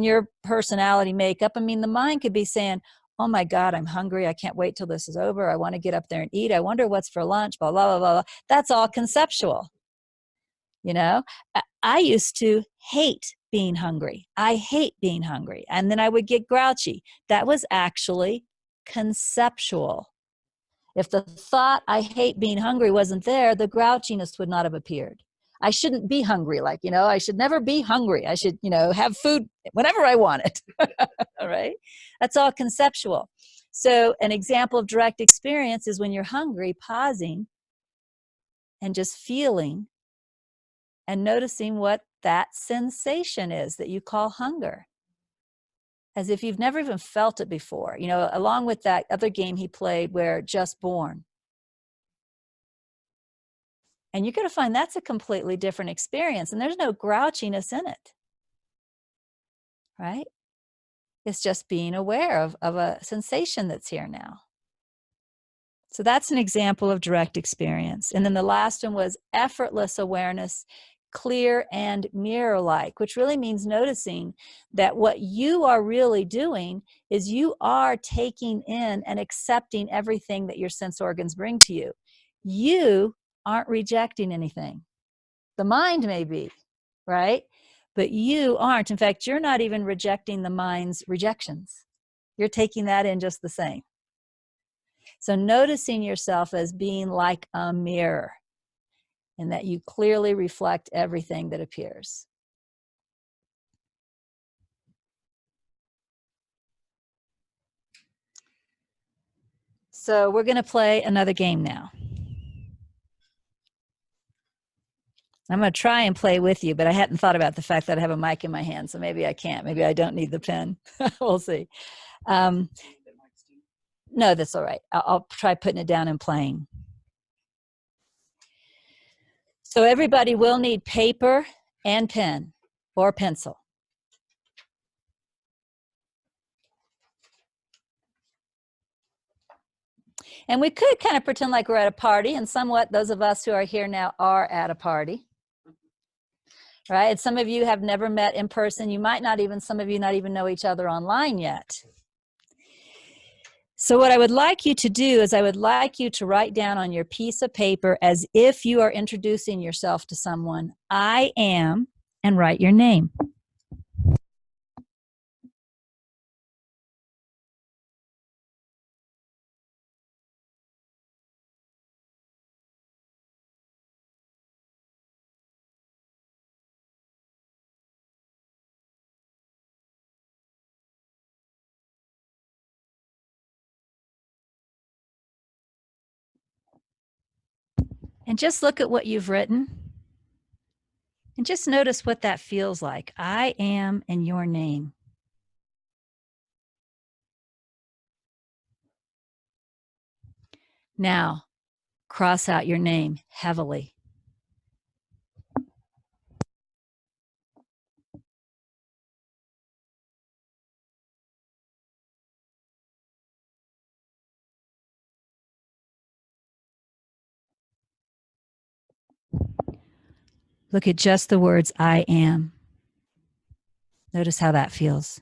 your personality makeup, the mind could be saying, oh my God, I'm hungry. I can't wait till this is over. I want to get up there and eat. I wonder what's for lunch, blah, blah, blah, blah. That's all conceptual. I used to hate being hungry. I hate being hungry. And then I would get grouchy. That was actually conceptual. If the thought I hate being hungry wasn't there, the grouchiness would not have appeared. I shouldn't be hungry. I should never be hungry. I should, have food whenever I want it. All right. That's all conceptual. So an example of direct experience is when you're hungry, pausing and just feeling and noticing what that sensation is that you call hunger. As if you've never even felt it before, along with that other game he played where Just Born. And you're going to find that's a completely different experience, and there's no grouchiness in it, right? It's just being aware of a sensation that's here now. So that's an example of direct experience. And then the last one was effortless awareness, clear and mirror-like, which really means noticing that what you are really doing is you are taking in and accepting everything that your sense organs bring to you. You aren't rejecting anything. The mind may be, right? But you aren't. In fact, you're not even rejecting the mind's rejections. You're taking that in just the same. So noticing yourself as being like a mirror, and that you clearly reflect everything that appears. So we're going to play another game now. I'm going to try and play with you, but I hadn't thought about the fact that I have a mic in my hand, so maybe I can't. Maybe I don't need the pen. We'll see. No, that's all right. I'll try putting it down and playing. So everybody will need paper and pen or pencil. And we could kind of pretend like we're at a party, and somewhat those of us who are here now are at a party. Right? And some of you have never met in person. You might not even, some of you not even know each other online yet. So what I would like you to do is I would like you to write down on your piece of paper as if you are introducing yourself to someone, I am, and write your name. And just look at what you've written and just notice what that feels like. I am and your name. Now, cross out your name heavily. Look at just the words I am. Notice how that feels.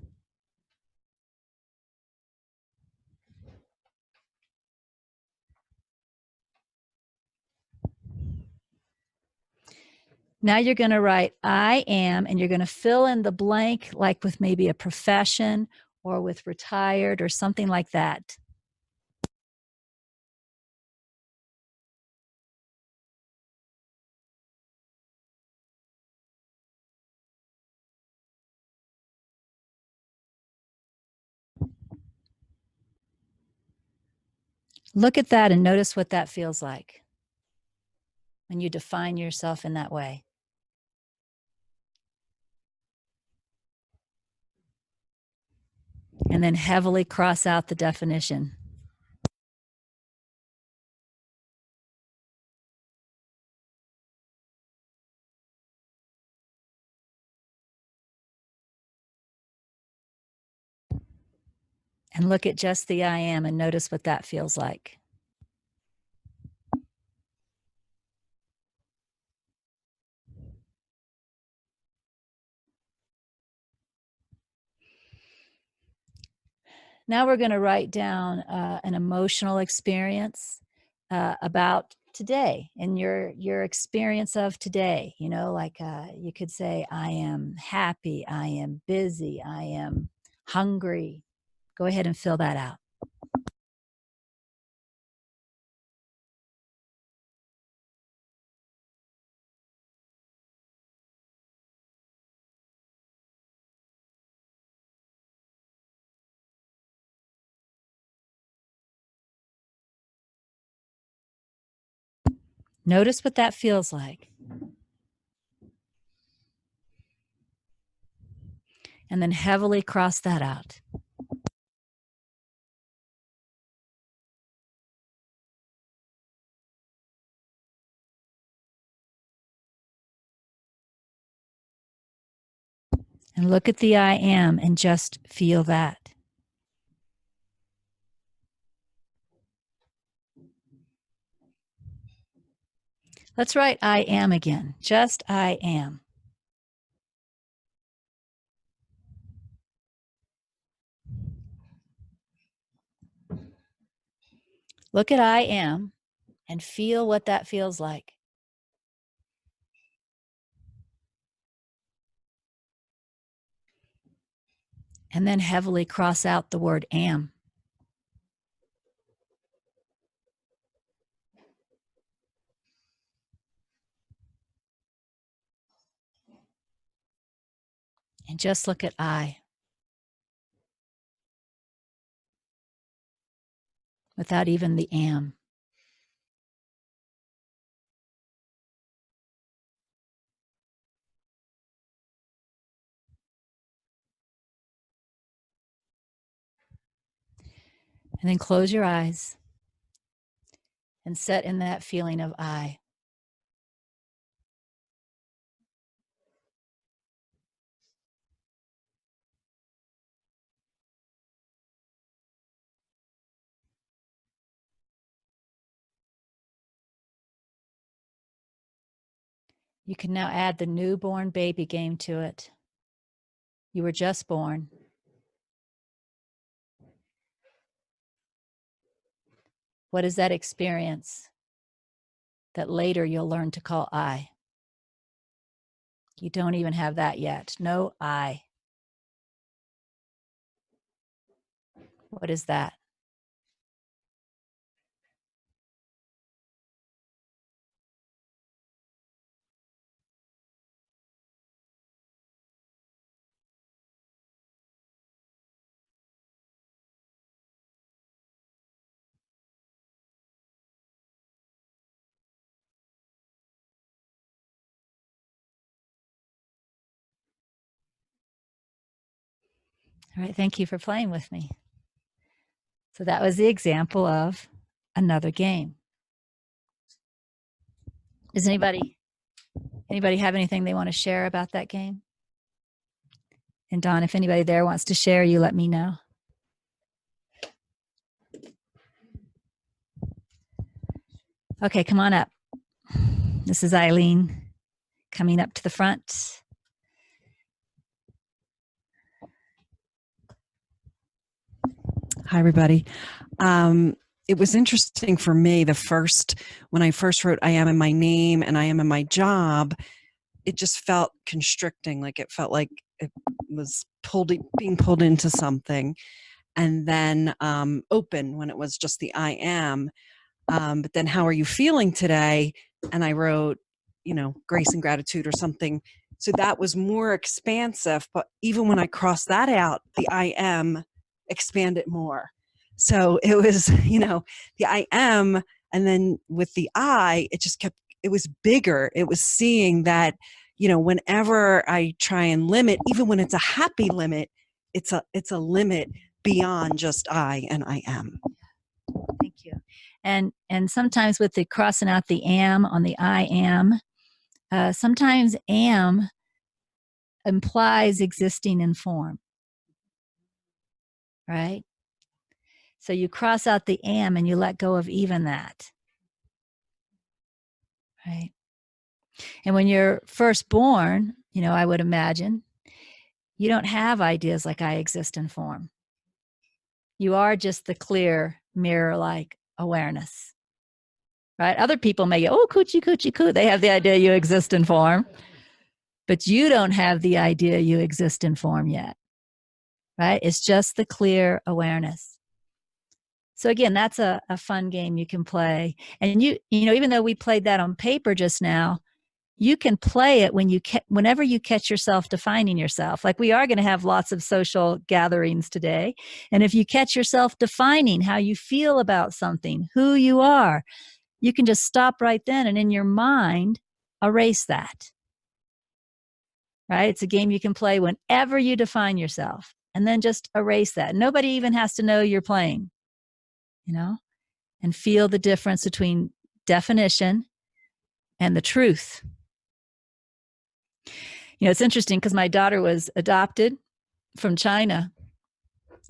Now you're going to write I am, and you're going to fill in the blank, like with maybe a profession or with retired or something like that. Look at that and notice what that feels like when you define yourself in that way. And then heavily cross out the definition. And look at just the I am and notice what that feels like. Now we're going to write down an emotional experience about today and your experience of today. You know, like you could say, I am happy, I am busy, I am hungry. Go ahead and fill that out. Notice what that feels like. And then heavily cross that out. And look at the I am and just feel that. Let's write I am again. Just I am. Look at I am and feel what that feels like. And then heavily cross out the word am. And just look at I. Without even the am. And then close your eyes and set in that feeling of I. You can now add the newborn baby game to it. You were just born. What is that experience that later you'll learn to call I? You don't even have that yet. No I. What is that? All right, thank you for playing with me. So that was the example of another game. Does anybody have anything they want to share about that game? And Don, if anybody there wants to share, you let me know. Okay, come on up. This is Eileen coming up to the front. Hi, everybody. It was interesting for me when I first wrote I am in my name and I am in my job, it just felt constricting. Like it felt like it was being pulled into something, and then open when it was just the I am. But then how are you feeling today? And I wrote, grace and gratitude or something. So that was more expansive. But even when I crossed that out, the I am expanded more. So it was, the I am, and then with the I, it was bigger. It was seeing that, whenever I try and limit, even when it's a happy limit, it's a limit beyond just I and I am. Thank you. And sometimes with the crossing out the am on the I am, sometimes am implies existing in form, right? So you cross out the am and you let go of even that, right? And when you're first born, I would imagine, you don't have ideas like I exist in form. You are just the clear mirror-like awareness, right? Other people may go, oh, coochie, coochie, coo. They have the idea you exist in form, but you don't have the idea you exist in form yet, right? It's just the clear awareness. So again, that's a fun game you can play. And even though we played that on paper just now, you can play it whenever you catch yourself defining yourself. Like we are going to have lots of social gatherings today. And if you catch yourself defining how you feel about something, who you are, you can just stop right then and in your mind, erase that. Right? It's a game you can play whenever you define yourself and then just erase that. Nobody even has to know you're playing, and feel the difference between definition and the truth. It's interesting because my daughter was adopted from China.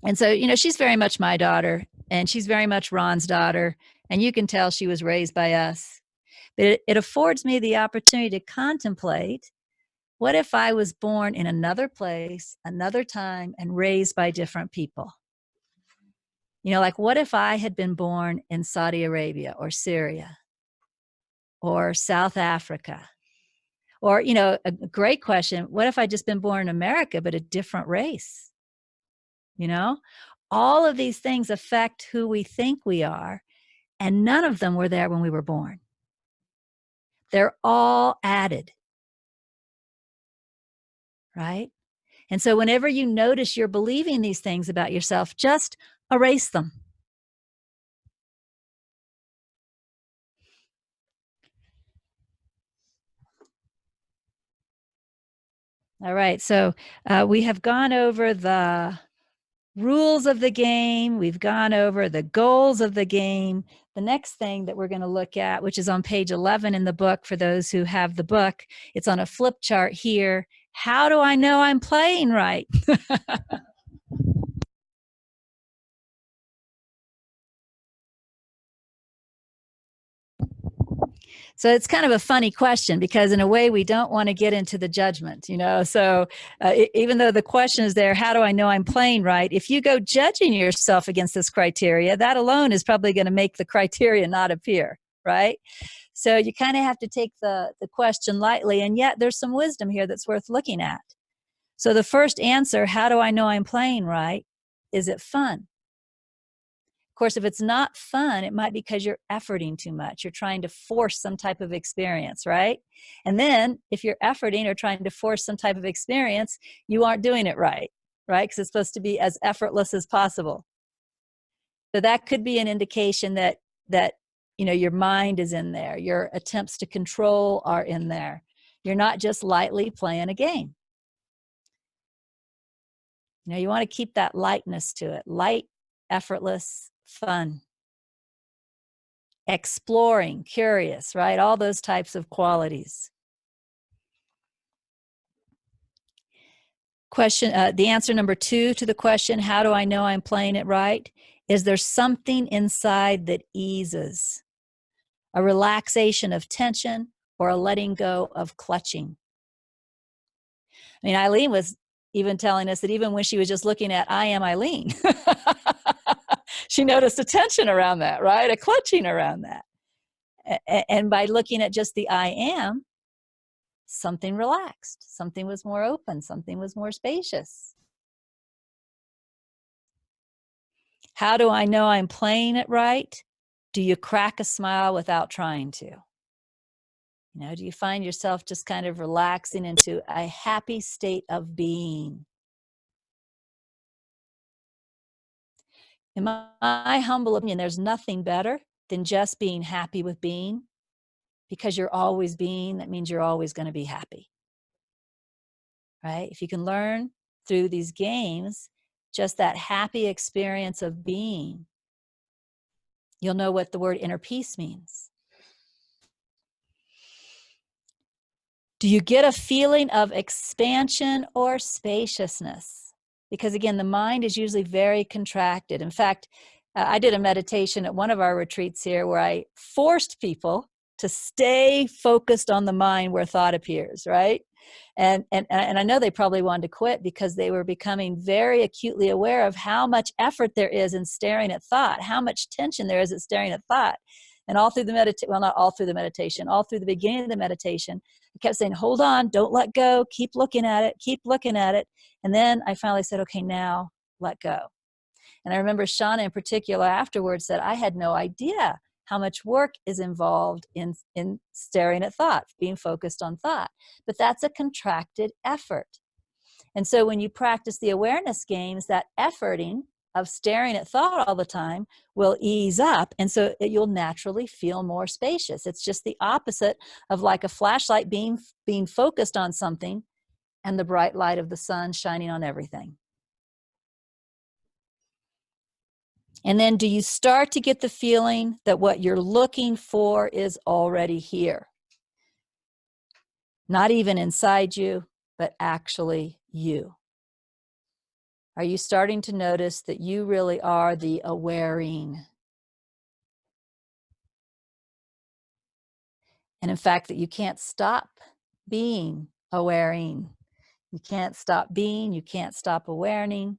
And so, she's very much my daughter and she's very much Ron's daughter. And you can tell she was raised by us. But it affords me the opportunity to contemplate, what if I was born in another place, another time, and raised by different people? Like what if I had been born in Saudi Arabia or Syria or South Africa? Or, a great question, what if I'd just been born in America, but a different race? All of these things affect who we think we are, and none of them were there when we were born. They're all added, right? And so whenever you notice you're believing these things about yourself, just erase them. All right, so we have gone over the rules of the game. We've gone over the goals of the game. The next thing that we're going to look at, which is on page 11 in the book, for those who have the book, it's on a flip chart here. How do I know I'm playing right? So it's kind of a funny question because in a way we don't want to get into the judgment, So even though the question is there, how do I know I'm playing right? If you go judging yourself against this criteria, that alone is probably going to make the criteria not appear, right? So you kind of have to take the question lightly, and yet there's some wisdom here that's worth looking at. So the first answer, how do I know I'm playing right? Is it fun? Of course, if it's not fun, it might be because you're efforting too much. You're trying to force some type of experience, right? And then if you're efforting or trying to force some type of experience, you aren't doing it right? Because it's supposed to be as effortless as possible. So that could be an indication that your mind is in there. Your attempts to control are in there. You're not just lightly playing a game. You want to keep that lightness to it. Light, effortless, fun. exploring, curious, right? All those types of qualities. Question, the answer number 2 to the question, how do I know I'm playing it right? Is there something inside that eases? A relaxation of tension or a letting go of clutching? I mean, Eileen was even telling us that even when she was just looking at I am Eileen, she noticed a tension around that, right? A clutching around that. And by looking at just the I am, something relaxed, something was more open, something was more spacious. How do I know I'm playing it right? Do you crack a smile without trying to? You know, do you find yourself just kind of relaxing into a happy state of being? In my humble opinion, there's nothing better than just being happy with being, because you're always being, that means you're always going to be happy, right? If you can learn through these games, just that happy experience of being, you'll know what the word inner peace means. Do you get a feeling of expansion or spaciousness? Because again, the mind is usually very contracted. In fact, I did a meditation at one of our retreats here where I forced people to stay focused on the mind where thought appears, right? And I know they probably wanted to quit because they were becoming very acutely aware of how much effort there is in staring at thought, how much tension there is in staring at thought. And all through the meditation, well, not all through the meditation, all through the beginning of the meditation, I kept saying, hold on, don't let go, keep looking at it, keep looking at it. And then I finally said, okay, now let go. And I remember Shauna in particular afterwards said, I had no idea how much work is involved in staring at thought, being focused on thought. But that's a contracted effort. And so when you practice the awareness games, that efforting of staring at thought all the time will ease up. And so you'll naturally feel more spacious. It's just the opposite of like a flashlight being focused on something and the bright light of the sun shining on everything. And then do you start to get the feeling that what you're looking for is already here? Not even inside you, but actually you. Are you starting to notice that you really are the awareing? And in fact, that you can't stop being awareing. You can't stop being, you can't stop awareing,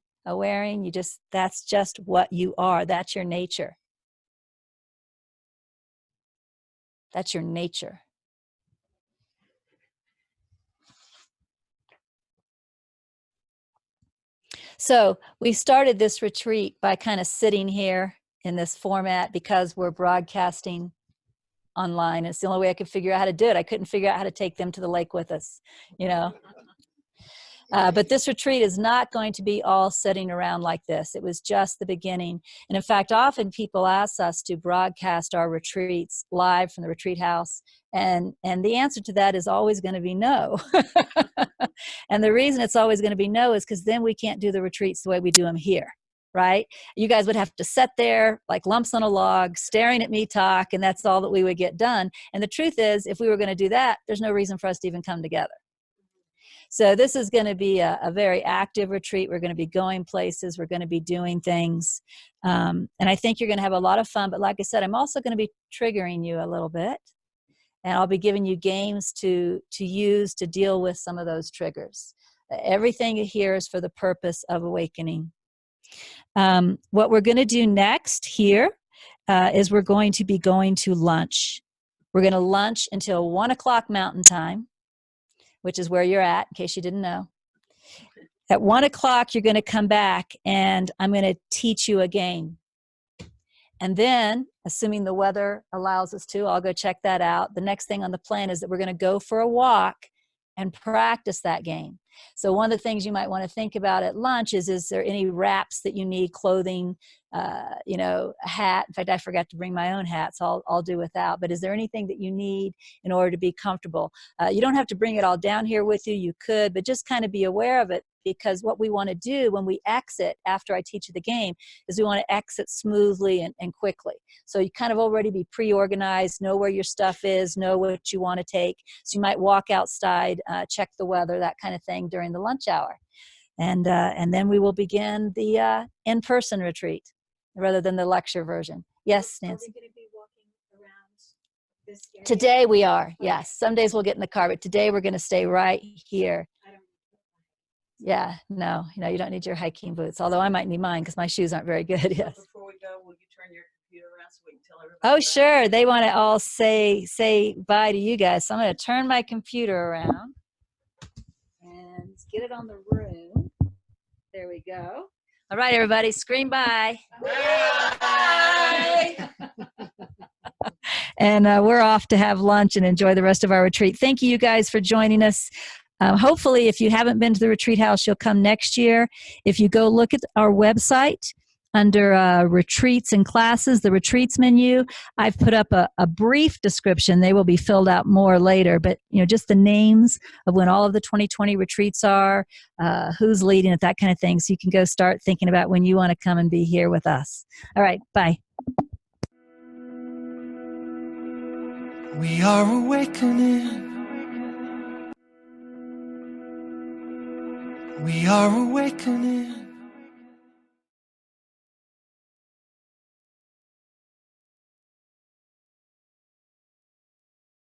that's just what you are. That's your nature. That's your nature. So we started this retreat by kind of sitting here in this format because we're broadcasting online. It's the only way I could figure out how to do it. I couldn't figure out how to take them to the lake with us, you know. But this retreat is not going to be all sitting around like this. It was just the beginning. And in fact, often people ask us to broadcast our retreats live from the retreat house. And the answer to that is always going to be no. And the reason it's always going to be no is because then we can't do the retreats the way we do them here, right? You guys would have to sit there like lumps on a log, staring at me talk, and that's all that we would get done. And the truth is, if we were going to do that, there's no reason for us to even come together. So this is going to be a very active retreat. We're going to be going places. We're going to be doing things. And I think you're going to have a lot of fun. But like I said, I'm also going to be triggering you a little bit. And I'll be giving you games to use to deal with some of those triggers. Everything here is for the purpose of awakening. What we're going to do next here is we're going to be going to lunch. We're going to lunch until 1 o'clock Mountain Time, which is where you're at, in case you didn't know. At 1 o'clock, you're going to come back, and I'm going to teach you a game. And then, assuming the weather allows us to, I'll go check that out. The next thing on the plan is that we're going to go for a walk and practice that game. So one of the things you might want to think about at lunch is there any wraps that you need, clothing, a hat? In fact, I forgot to bring my own hat, so I'll do without. But is there anything that you need in order to be comfortable? You don't have to bring it all down here with you. You could, but just kind of be aware of it because what we want to do when we exit after I teach you the game is we want to exit smoothly and quickly. So you kind of already be pre-organized, know where your stuff is, know what you want to take. So you might walk outside, check the weather, that kind of thing during the lunch hour. And then we will begin the in-person retreat rather than the lecture version. Yes, Nancy? Are we going to be walking around this area? Today we are, yes. Some days we'll get in the car, but today we're going to stay right here. Yeah, no, you don't need your hiking boots, although I might need mine because my shoes aren't very good. Yes. Before we go, will you turn your computer around so we can tell everybody? Oh, sure. They want to all say bye to you guys. So I'm going to turn my computer around and get it on the room. There we go. All right, everybody, scream bye. Bye. And we're off to have lunch and enjoy the rest of our retreat. Thank you guys for joining us. Hopefully, if you haven't been to the retreat house, you'll come next year. If you go look at our website under retreats and classes, the retreats menu, I've put up a brief description. They will be filled out more later, but just the names of when all of the 2020 retreats are, who's leading it, that kind of thing. So you can go start thinking about when you want to come and be here with us. All right, bye. We are awakening. We are awakening.